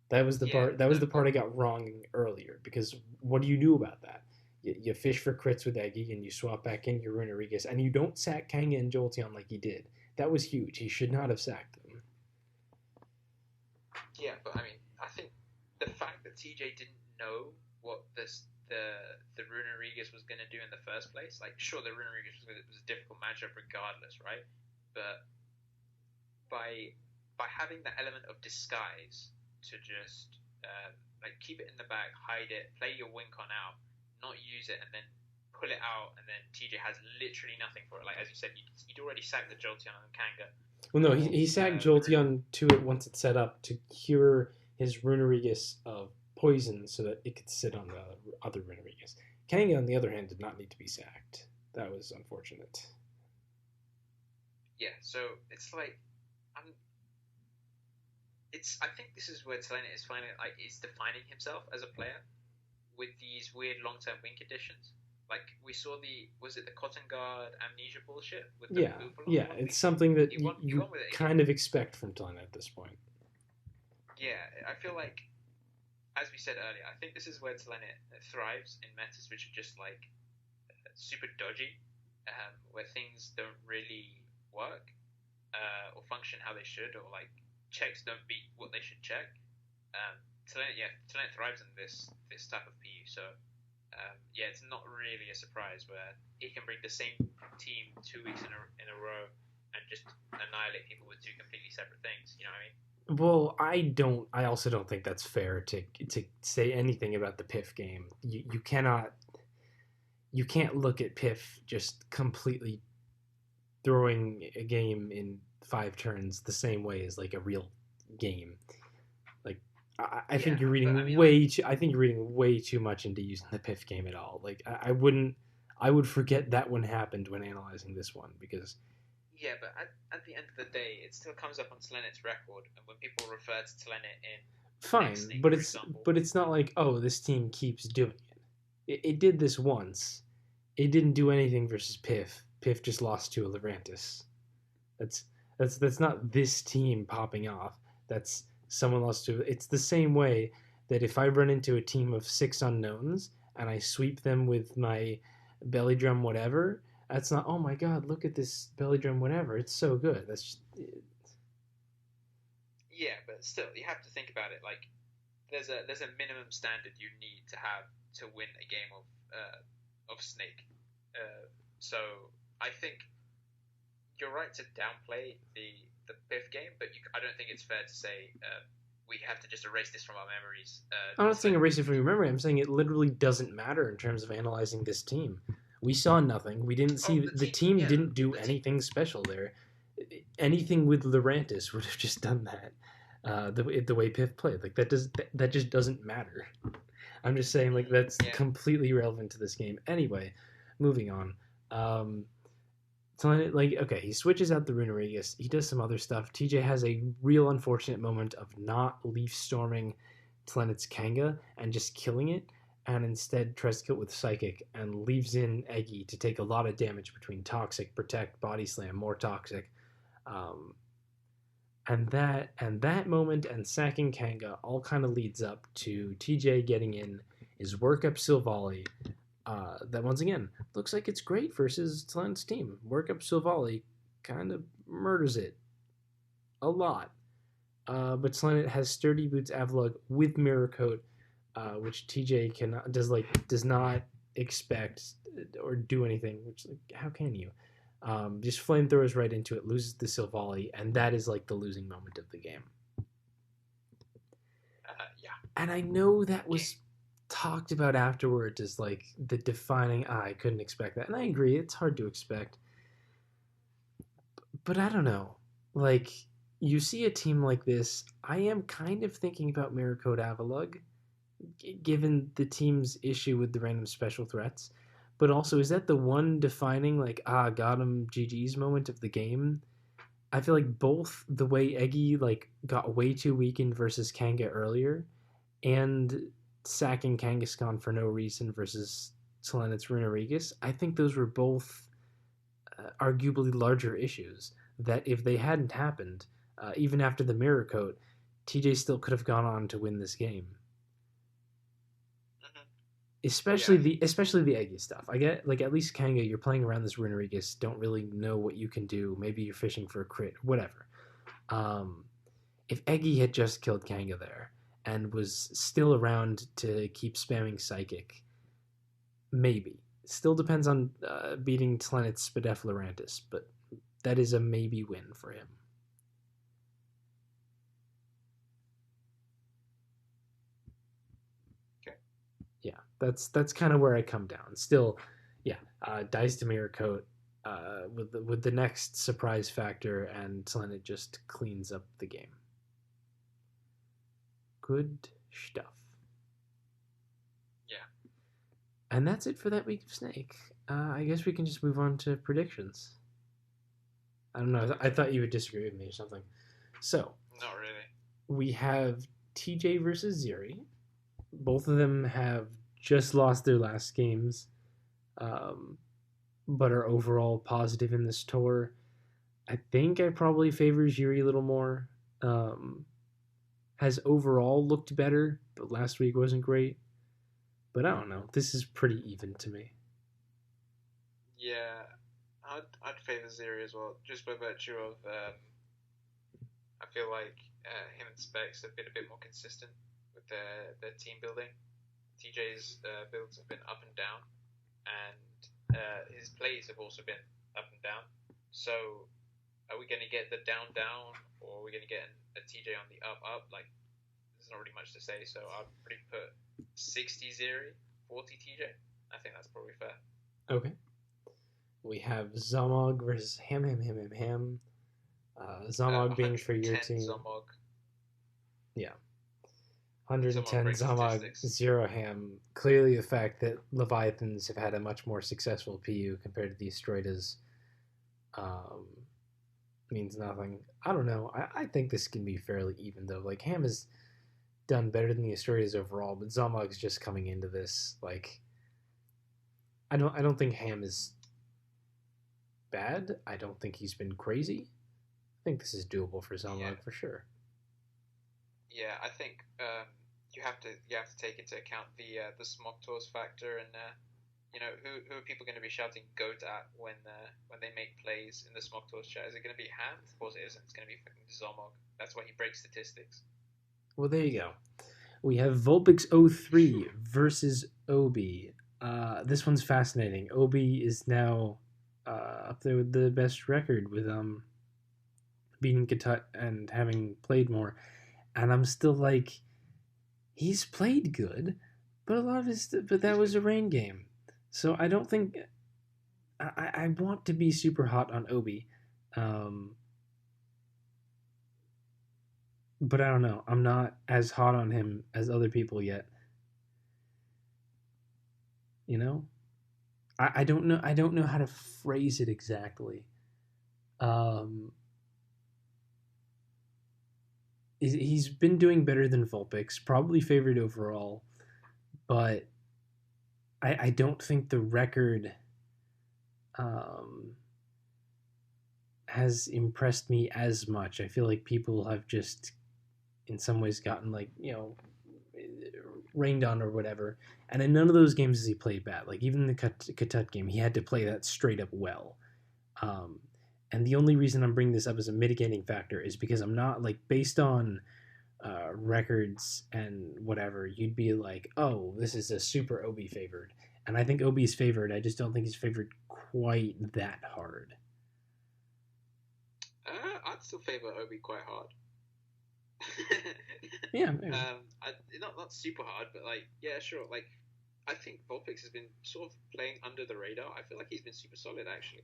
That was the part. That was the part I got wrong earlier. Because what do you do about that? You fish for crits with Eggy and you swap back in your Runerigas and you don't sack Kanga and Jolteon like he did. That was huge. He should not have sacked them. Yeah, but I mean, I think the fact that TJ didn't know what the Runerigas was going to do in the first place, like sure the Runerigas was a difficult matchup regardless, right? But by having the element of disguise to just like keep it in the back, hide it, play your win con out, not use it, and then pull it out, and then TJ has literally nothing for it. Like as you said, you'd already sacked the Jolteon and Kanga. Well, no, he sacked Jolteon to it once it's set up to cure his Runerigas of poison so that it could sit on the other Runerigas. Kanga, on the other hand, did not need to be sacked. That was unfortunate. Yeah, so it's like I think this is where Telenet is defining himself as a player with these weird long-term win conditions. Like we saw was it the Cotton Guard amnesia bullshit with the Yeah, Hoopalong yeah, one it's week? something that He you won with it again. kind of expect from Talon at this point. Yeah, I feel like, as we said earlier, I think this is where Telenet thrives in metas which are just like super dodgy, where things don't really work or function how they should, or like checks don't beat what they should check. Telenet thrives in this type of PU. So yeah, it's not really a surprise where he can bring the same team 2 weeks in a row and just annihilate people with two completely separate things. You know what I mean? Well, I don't. I also don't think that's fair to say anything about the Piff game. You cannot. You can't look at Piff just completely throwing a game in 5 turns the same way as like a real game. Like I think Yeah, you're but reading I mean, like, way too. I think you're reading way too much into using the Piff game at all. Like I wouldn't. I would forget that one happened when analyzing this one because yeah, but at the end of the day, it still comes up on Telenet's record, and when people refer to Telenet in Next fine, Snake, but for example, it's not like oh this team keeps doing it. It did this once. It didn't do anything versus Piff. Piff just lost to a Lerantis. That's that's not this team popping off. That's someone lost to. It's the same way that if I run into a team of 6 unknowns and I sweep them with my belly drum whatever, that's not. Oh my god, look at this belly drum whatever. It's so good. That's just, yeah, but still, you have to think about it. Like, there's a minimum standard you need to have to win a game of Snake. So I think you're right to downplay the Biff game, but I don't think it's fair to say we have to just erase this from our memories. I'm not saying erase it from your memory. I'm saying it literally doesn't matter in terms of analyzing this team. We saw nothing. We didn't see the the team. team Yeah, didn't do the team. anything special there. Anything with Lurantis would have just done that. The way Piff played, like that just doesn't matter. I'm just saying like that's Yeah, completely irrelevant to this game. Anyway, moving on. So like okay, he switches out the Runerigus. He does some other stuff. TJ has a real unfortunate moment of not leaf storming Planet's Kanga and just killing it, and instead tries to kill it with Psychic and leaves in Eggy to take a lot of damage between Toxic, Protect, Body Slam, more Toxic. Um, and that moment and sacking Kanga all kind of leads up to TJ getting in his work up Silvally. That once again looks like it's great versus Talent's team. Work up Silvally kind of murders it a lot. But Talent has Sturdy Boots Avalugg with Mirror Coat, which TJ does not expect or do anything. Which like, how can you? Just flamethrowers right into it, loses the Silvally, and that is like the losing moment of the game. yeah. And I know that was talked about afterwards as like the defining. I couldn't expect that, and I agree. It's hard to expect, but I don't know. Like you see a team like this, I am kind of thinking about Mirror Code Avalugg, given the team's issue with the random special threats. But also, is that the one defining like got him GG's moment of the game? I feel like both the way Eggy like got way too weakened versus Kanga earlier, and sacking Kangaskhan for no reason versus Selenit's Runerigus, I think those were both arguably larger issues. That if they hadn't happened, even after the mirror coat, TJ still could have gone on to win this game. Mm-hmm. Especially the Eggy stuff. I get like at least Kanga, you're playing around this Runerigus, don't really know what you can do. Maybe you're fishing for a crit, whatever. If Eggy had just killed Kanga there and was still around to keep spamming Psychic, maybe. Still depends on beating Tlenet's Spadef but that is a maybe win for him. Okay. Yeah, that's kind of where I come down. Still, yeah, dies to Mirror Coat with the next surprise factor, and Tlenet just cleans up the game. Good stuff. Yeah. And that's it for that week of Snake. I guess we can just move on to predictions. I don't know. I thought you would disagree with me or something. So, not really. We have TJ versus Ziri. Both of them have just lost their last games. um, but are overall positive in this tour. I think I probably favor Yuri a little more. Um, has overall looked better, but last week wasn't great. But I don't know. This is pretty even to me. Yeah, I'd favour Zeri as well, just by virtue of I feel like him and Specs have been a bit more consistent with their team building. TJ's builds have been up and down, and his plays have also been up and down. So, are we going to get the down down, or are we going to get a TJ on the up up? Like, there's not really much to say. So, I'd pretty put 60 Zeri, 40 TJ. I think that's probably fair. Okay. We have Zomog versus Ham Ham Ham Ham Ham. Zomog being for your 110 team. Zomog. Yeah. 110 breaks Zomog, statistics. 0 Ham. Clearly, the fact that Leviathans have had a much more successful PU compared to the Astraidas um, means nothing. I don't know. I think this can be fairly even, though. Like, Ham has done better than the Astraidas overall, but Zomog's just coming into this. Like, I don't think Ham is bad. I don't think he's been crazy. I think this is doable for Zomog Yeah, for sure. yeah. I think you have to take into account the smog tours factor, and who are people going to be shouting goat at when they make plays in the smog tours chat? Is it going to be Ham? Of course it isn't. It's going to be fucking Zomog. That's why he breaks statistics. Well, there you go. We have Vulpix03 versus Obi. This one's fascinating. Obi is now up there with the best record with beating Katut and having played more. And I'm still like, he's played good, but that was a rain game. So I don't think I want to be super hot on Obi. But I don't know. I'm not as hot on him as other people yet. You know? I don't know. I don't know how to phrase it exactly. Um, he's been doing better than Vulpix, probably favored overall, but I don't think the record um, has impressed me as much. I feel like people have just, in some ways, gotten like rained on or whatever. And in none of those games has he played bad. Like even the Katut game, he had to play that straight up well. Um, and the only reason I'm bringing this up as a mitigating factor is because I'm not like based on records and whatever. You'd be like, oh, this is a super Obi favored, and I think Obi's favored. I just don't think he's favored quite that hard. I'd still favour Obi quite hard. Yeah, not super hard, but like yeah, sure. Like I think Vulpix has been sort of playing under the radar. I feel like he's been super solid actually.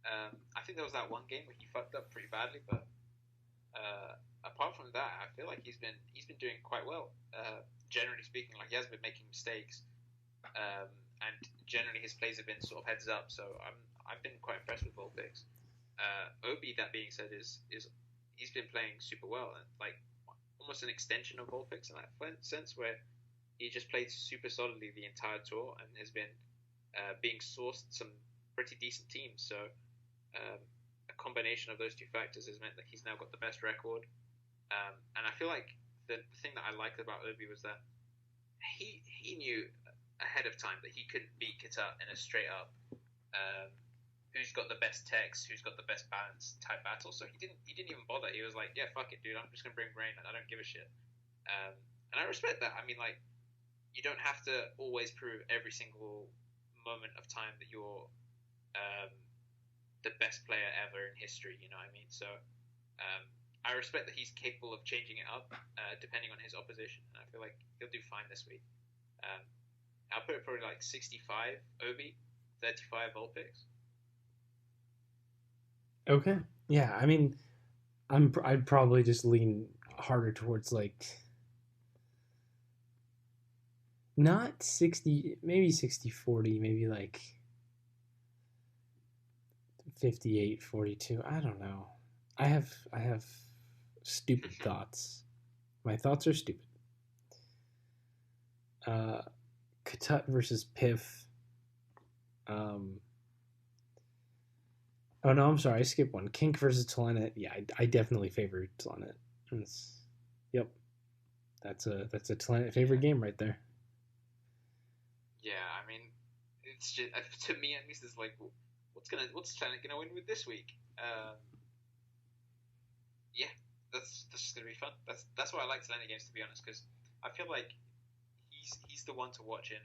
I think there was that one game where he fucked up pretty badly, but apart from that, I feel like he's been doing quite well. Generally speaking, like he hasn't been making mistakes, and generally his plays have been sort of heads up. So I've been quite impressed with Vulpix. Obi, that being said, is he's been playing super well, and like almost an extension of Vulpix in that sense, where he just played super solidly the entire tour and has been being sourced some pretty decent teams. So a combination of those two factors has meant that he's now got the best record. And I feel like the thing that I liked about Obi was that he knew ahead of time that he couldn't beat Katut in a straight up who's got the best techs, who's got the best balance type battle. So he didn't even bother. He was like, yeah, fuck it, dude. I'm just gonna bring rain, and I don't give a shit. And I respect that. I mean, like, you don't have to always prove every single moment of time that you're the best player ever in history. You know what I mean? So I respect that he's capable of changing it up depending on his opposition, and I feel like he'll do fine this week. I'll put it probably like 65 Obi, 35 Vulpix. Okay. Yeah, I mean, I'd probably just lean harder towards like not 60, maybe 60-40, maybe like 58-42. I don't know. I have stupid thoughts. My thoughts are stupid. Katut versus Piff. Um, oh no, I'm sorry, I skipped one. Kink versus Telenet. Yeah, I definitely favor Telenet. It's, yep, that's a Telenet favorite Yeah, game right there. yeah. I mean, it's just to me at least. It's like, what's Planet gonna win with this week? Yeah, that's just gonna be fun. That's why I like Planet games to be honest, because I feel like he's the one to watch in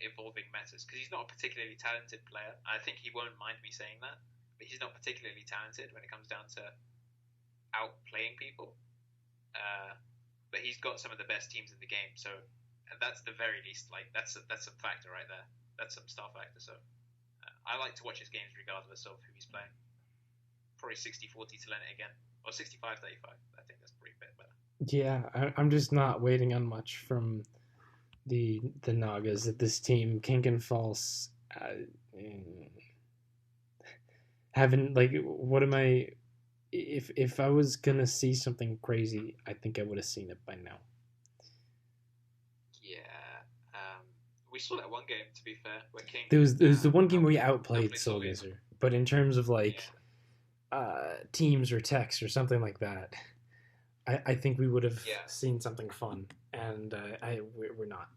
evolving metas because he's not a particularly talented player. I think he won't mind me saying that, but he's not particularly talented when it comes down to outplaying people. Uh, but he's got some of the best teams in the game, so that's the very least. Like that's some factor right there. That's some star factor. So I like to watch his games regardless of who he's playing. Probably 60-40 to Lennon again, or 65-35. I think that's pretty bit better. Yeah, I'm just not waiting on much from the Nagas at this team. Kink and False haven't like what am I? If I was gonna see something crazy, I think I would have seen it by now. Yeah, we saw that one game. To be fair, where King There was the one game where we outplayed outplayed Soviet. Soulgazer, but in terms of like Yeah, teams or techs or something like that, I think we would have yeah, seen something fun, and we're not.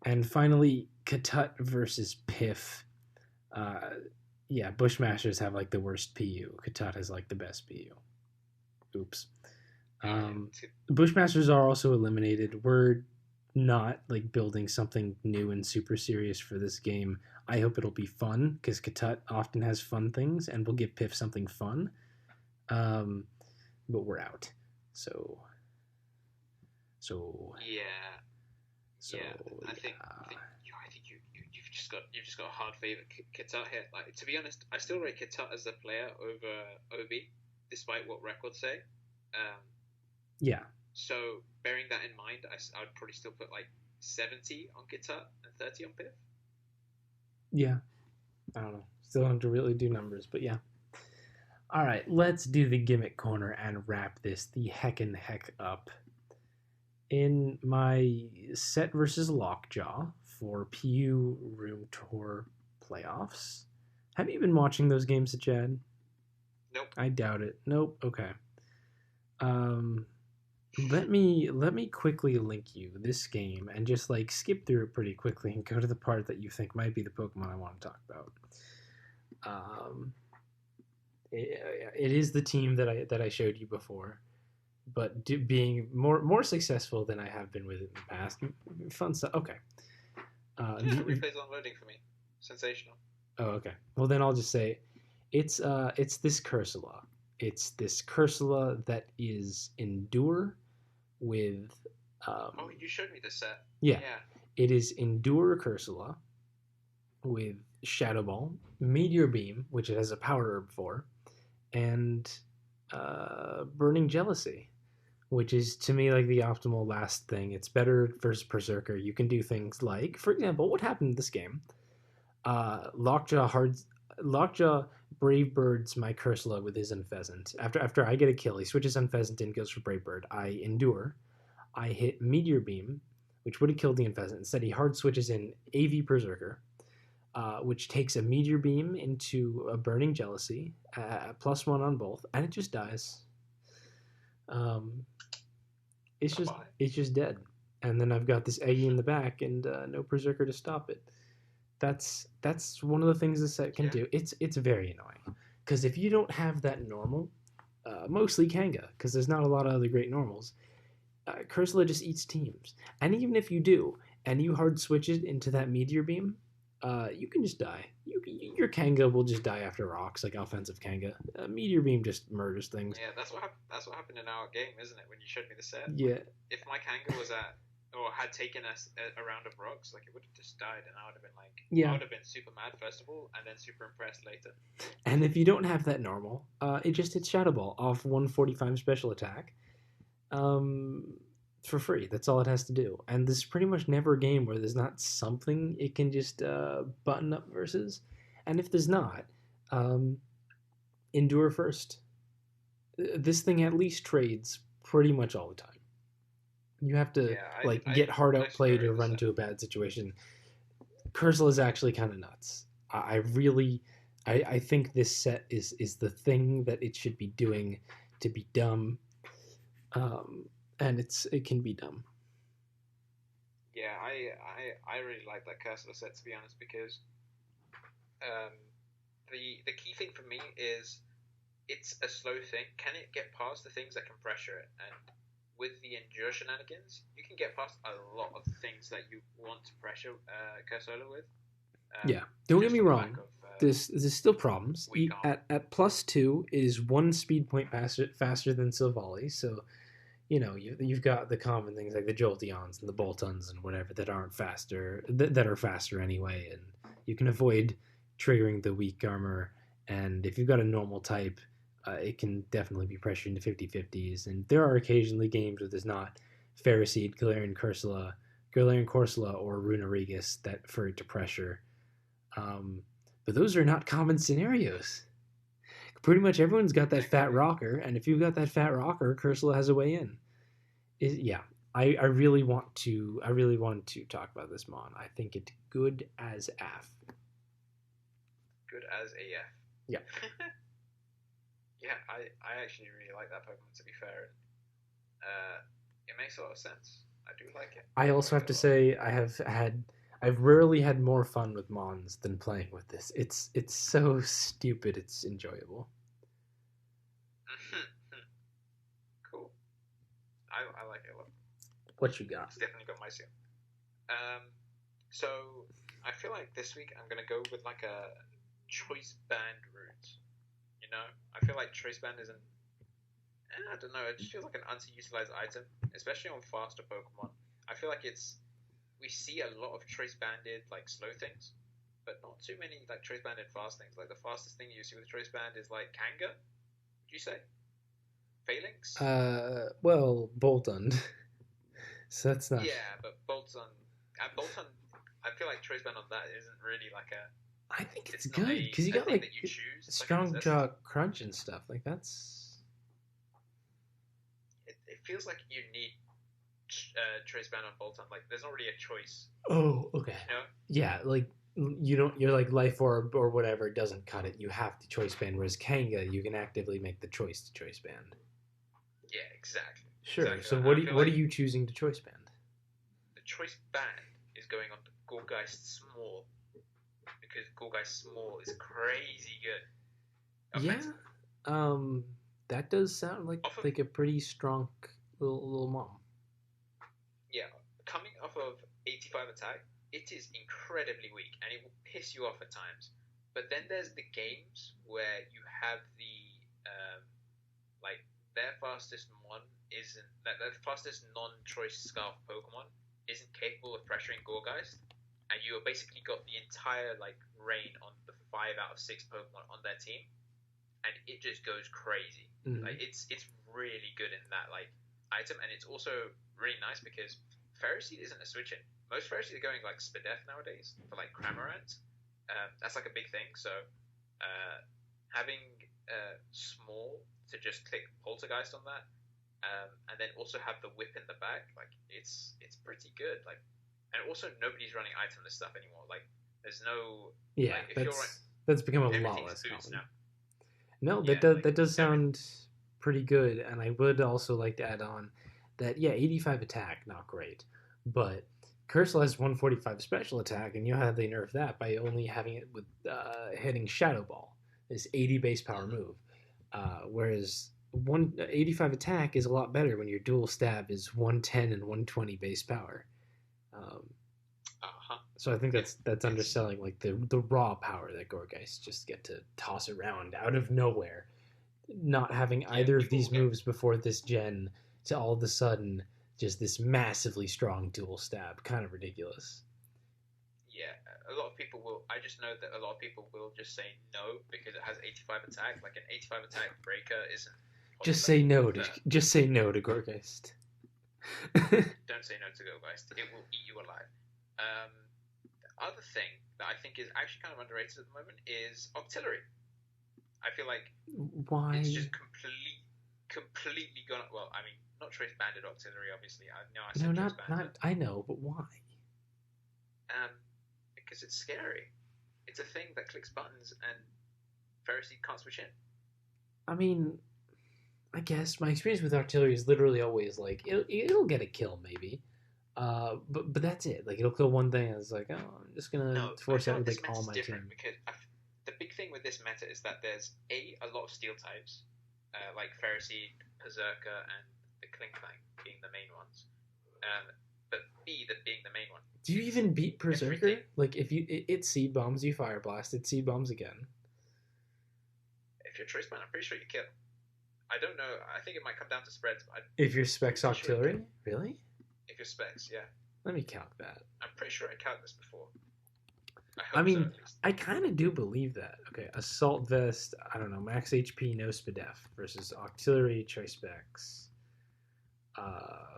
And finally, Katut versus Piff. Uh, yeah, Bushmasters have like the worst PU. Katut has like the best PU. Oops. Um, yeah. Bushmasters are also eliminated. We're not like building something new and super serious for this game. I hope it'll be fun because Katut often has fun things, and we'll give Piff something fun. Um, but we're out. So so Yeah, so yeah. I think I yeah. think I think you've just got a hard favorite Katut here. Like to be honest, I still rate Katut as a player over Obi, despite what records say. Um, Yeah. so bearing that in mind, I would probably still put like 70 on Katut and 30 on Piff. Yeah. I don't know. Still have to really do numbers, but yeah. All right, let's do the gimmick corner and wrap this the heckin' heck up. In my set versus Lockjaw for PU Room Tour playoffs. Have you been watching those games, Chad? Nope. I doubt it. Nope. Okay. Um, let me quickly link you this game and just like skip through it pretty quickly and go to the part that you think might be the Pokemon I want to talk about. Um, it is the team that I showed you before, but being more successful than I have been with it in the past. Fun stuff. Okay. Yeah, replay's unloading for me. Sensational. Oh, okay. Well, then I'll just say, it's this Cursula. It's this Cursula that is Endure with, Oh, you showed me this set. yeah, Yeah. it is Endure Cursula with Shadow Ball, Meteor Beam, which it has a power herb for, and Burning Jealousy, which is to me like the optimal last thing. It's better versus Berserker. You can do things like, for example, what happened in this game? Lockjaw Brave Birds my Cursula with his Unpheasant. After I get a kill, he switches Unpheasant in, goes for Brave Bird. I endure. I hit Meteor Beam, which would have killed the Unpheasant. Instead, he hard switches in AV Berserker, which takes a Meteor Beam into a Burning Jealousy, +1 on both, and it just dies. Um, it's just Bye. it's just dead. And then I've got this Eggy in the back and no Berserker to stop it. That's one of the things this set can Yeah. do. It's very annoying because if you don't have that normal, mostly Kanga, because there's not a lot of other great normals. Cursula just eats teams, and even if you do, and you hard switch it into that Meteor Beam, you can just die. Your Kanga will just die after rocks, like offensive Kanga. Meteor Beam just murders things. Yeah, that's what happened in our game, isn't it? When you showed me the set, Yeah, like if my Kanga was at or had taken us a round of rocks, like it would have just died, and I would have been like, I yeah. would have been super mad first of all, and then super impressed later. And if you don't have that normal, it just hits Shadow Ball off 145 special attack. Um, for free. That's all it has to do. And there's pretty much never a game where there's not something it can just button up versus. And if there's not, um, endure first. This thing at least trades pretty much all the time. You have to Yeah, like get hard I swear outplayed it or was run into a bad situation. Cursor is actually kind of nuts. I really, I think this set is the thing that it should be doing to be dumb, and it can be dumb. Yeah, I really like that Cursor set, to be honest, because um, the key thing for me is it's a slow thing. Can it get past the things that can pressure it? And with the endure shenanigans, you can get past a lot of things that you want to pressure Cursola with. Yeah, don't get Just me on the wrong. back of There's still problems. weak armor. At +2, it is 1 speed point faster than Silvally, so you've got the common things like the Jolteons and the Boltons and whatever that aren't faster, that are faster anyway, and you can avoid triggering the weak armor. And if you've got a normal type, it can definitely be pressured into 50-50s. And there are occasionally games where there's not Ferroseed, Galarian Corsola, or Runarigus that for it to pressure. But those are not common scenarios. Pretty much everyone's got that fat rocker, and if you've got that fat rocker, Cursula has a way in. Yeah, I really want to talk about this Mon. I think it's good as AF. Good as AF. Yeah. Yeah, I actually really like that Pokemon, to be fair. It makes a lot of sense. I do like it. I also have to say I've rarely had more fun with Mons than playing with this. It's so stupid. It's enjoyable. Cool. I like it a lot. What you got? It's definitely got my seal. So I feel like this week I'm gonna go with like a choice band route. I feel like choice band isn't. I don't know. It just feels like an underutilized item, especially on faster Pokemon. I feel like we see a lot of choice banded like slow things, but not too many like choice banded fast things. Like the fastest thing you see with choice band is like Kanga. Would you say? Phalanx? Well, Boltund. So that's not. Yeah, but Bolton, I feel like choice band on that isn't really like a. I think it's good because you got like that you choose, strong jaw crunch and stuff. Like that's. It feels like you need choice band on Bolton. Like there's not really a choice. Oh, okay. Yeah, like you don't. You're like life orb or whatever doesn't cut it. You have to choice band. Whereas Kanga, you can actively make the choice to choice band. Yeah, exactly. Sure. Exactly. So what are you choosing to choice band? The choice band is going on to Gorgeist Small because Gorgeist Small is crazy good. Offensive. Yeah. That does sound like a pretty strong little mom. Yeah, coming off of 85 attack, it is incredibly weak and it will piss you off at times. But then there's the games where you have the like their fastest mon isn't that their fastest non-choice scarf Pokemon isn't capable of pressuring Gorgeist, and you have basically got the entire like reign on the 5 out of 6 Pokemon on their team, and it just goes crazy. Mm-hmm. Like it's really good in that like item, and it's also really nice because Ferroseed isn't a switch in. Most Ferroseed are going like Spadef nowadays for like Cramorant. That's like a big thing. So having small to just click Poltergeist on that, and then also have the whip in the back, like it's pretty good. Like, and also nobody's running itemless stuff anymore. Like there's no that's become a lot less common. No, that does sound pretty good, and I would also like to add on that 85 attack, not great, but Cursor has 145 special attack, and you have they nerf that by only having it with hitting Shadow Ball, this 80 base power move, whereas 85 attack is a lot better when your dual stab is 110 and 120 base power. So I think that's underselling like the raw power that Gorgeist just get to toss around out of nowhere, not having either of these moves before this gen to all of a sudden just this massively strong dual stab, kind of ridiculous. Yeah, a lot of people will. I just know that a lot of people will just say no because it has 85 attack. Like an 85 attack breaker isn't. Just say no to Gorgeist. Don't say no to Gorgeist. It will eat you alive. The other thing that I think is actually kind of underrated at the moment is Octillery. I feel like it's just completely gone. Well, I mean, not choice banded Octillery, obviously. I said not. I know, but why? because it's scary. It's a thing that clicks buttons, and Pharisee can't switch in. I mean, I guess my experience with artillery is literally always like it'll get a kill maybe, but that's it. Like it'll kill one thing, and it's like, oh, I'm just gonna force out with like all my team. Because the big thing with this meta is that there's a lot of steel types, like Pharisee, Berserker, and the Klinklang being the main ones. But B, that being the main one. Do you even beat Berserker? Everything. Like if it seed bombs, you fire blast. It seed bombs again. If you're Traceman, I'm pretty sure you kill. I don't know. I think it might come down to spreads. But if you're Specs Artillery, really? If you're Specs, yeah. Let me calc that. I'm pretty sure I calced this before. I mean, I kind of do believe that. Okay, Assault Vest, I don't know, max HP, no SPDEF versus Artillery, Choice Specs.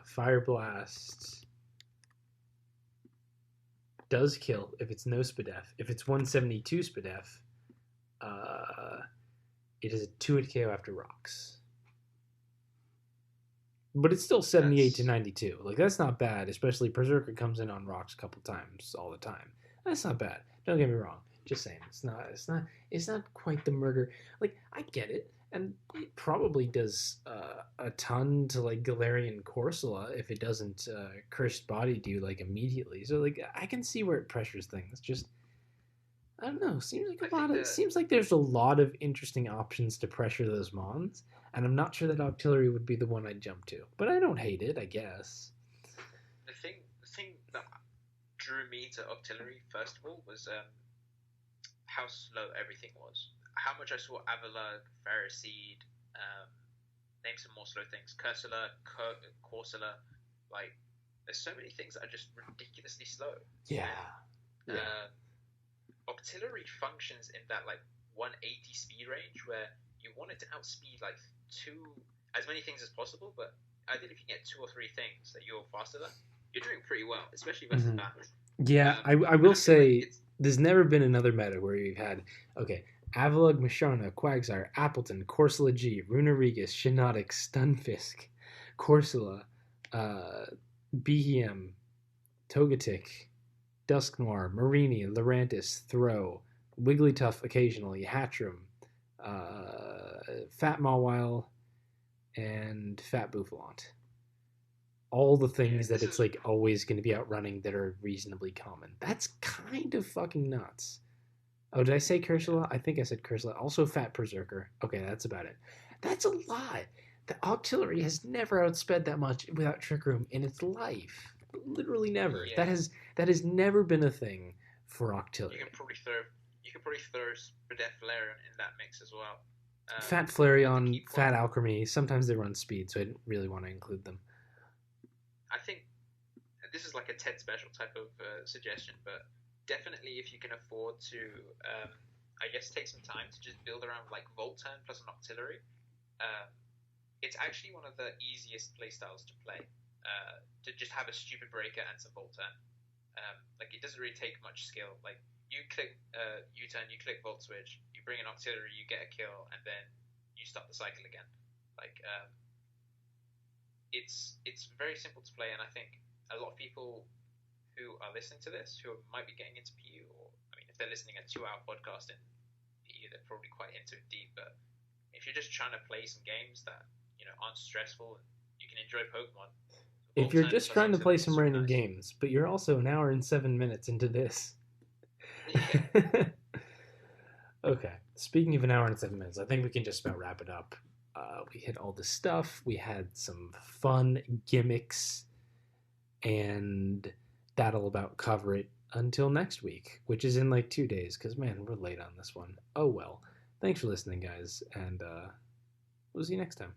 Fire Blast does kill if it's no SPDEF. If it's 172 SPDEF, it is a 2-hit KO after rocks. But it's still 78 to 92. Like, that's not bad, especially Berserker comes in on rocks a couple times all the time. That's not bad. Don't get me wrong. Just saying, it's not quite the murder. Like, I get it, and it probably does a ton to like Galarian Corsola if it doesn't Cursed Body do like immediately. So like, I can see where it pressures things. Just I don't know. Seems like there's a lot of interesting options to pressure those mons, and I'm not sure that Artillery would be the one I'd jump to. But I don't hate it, I guess. The thing that drew me to Artillery first of all was how slow everything was. How much I saw Avalugg, Pharisee, name some more slow things. Corsola, like there's so many things that are just ridiculously slow. Yeah. Artillery functions in that like 180 speed range where you want it to outspeed like as many things as possible, but ideally if you get 2 or 3 things that you're faster than, you're doing pretty well, especially versus Batman. Yeah, I will say there's never been another meta where you've had Avalugg, Mashana, Quagsire, Appleton, Corsola G, Runarigus, Shiinotic, Stunfisk, Corsola, Behem, Togetic, Dusknoir, Marini, Lurantis, Throw, Wigglytuff occasionally, Hatchram, Fat Mawile, and Fat Bouffalant. All the things that it's like always going to be outrunning that are reasonably common. That's kind of fucking nuts. Oh, did I say Cursula? I think I said Cursula. Also Fat Berserker. Okay, that's about it. That's a lot. The Artillery has never outsped that much without Trick Room in its life. Literally never. Yeah. That has never been a thing for Artillery. You can probably throw SPDEF Flareon in that mix as well. Fat Flareon, Fat Alchemy. Sometimes they run speed, so I didn't really want to include them. I think this is like a TED special type of suggestion, but definitely if you can afford to, I guess, take some time to just build around like Volt Turn plus an Artillery, it's actually one of the easiest playstyles to play. To just have a stupid breaker and some Volt Turn. Like it doesn't really take much skill. Like you click U-turn, you click Volt Switch, you bring an Artillery, you get a kill, and then you start the cycle again. Like it's very simple to play, and I think a lot of people who are listening to this, who might be getting into PU, or I mean, if they're listening a 2-hour podcast in PU, they're probably quite into it deep. But if you're just trying to play some games that aren't stressful and you can enjoy Pokemon. If you're just trying to play some random games, but you're also an hour and 7 minutes into this. Yeah. Okay. Speaking of an hour and 7 minutes, I think we can just about wrap it up. We hit all the stuff. We had some fun gimmicks, and that'll about cover it until next week, which is in like 2 days, because, man, we're late on this one. Oh, well. Thanks for listening, guys, and we'll see you next time.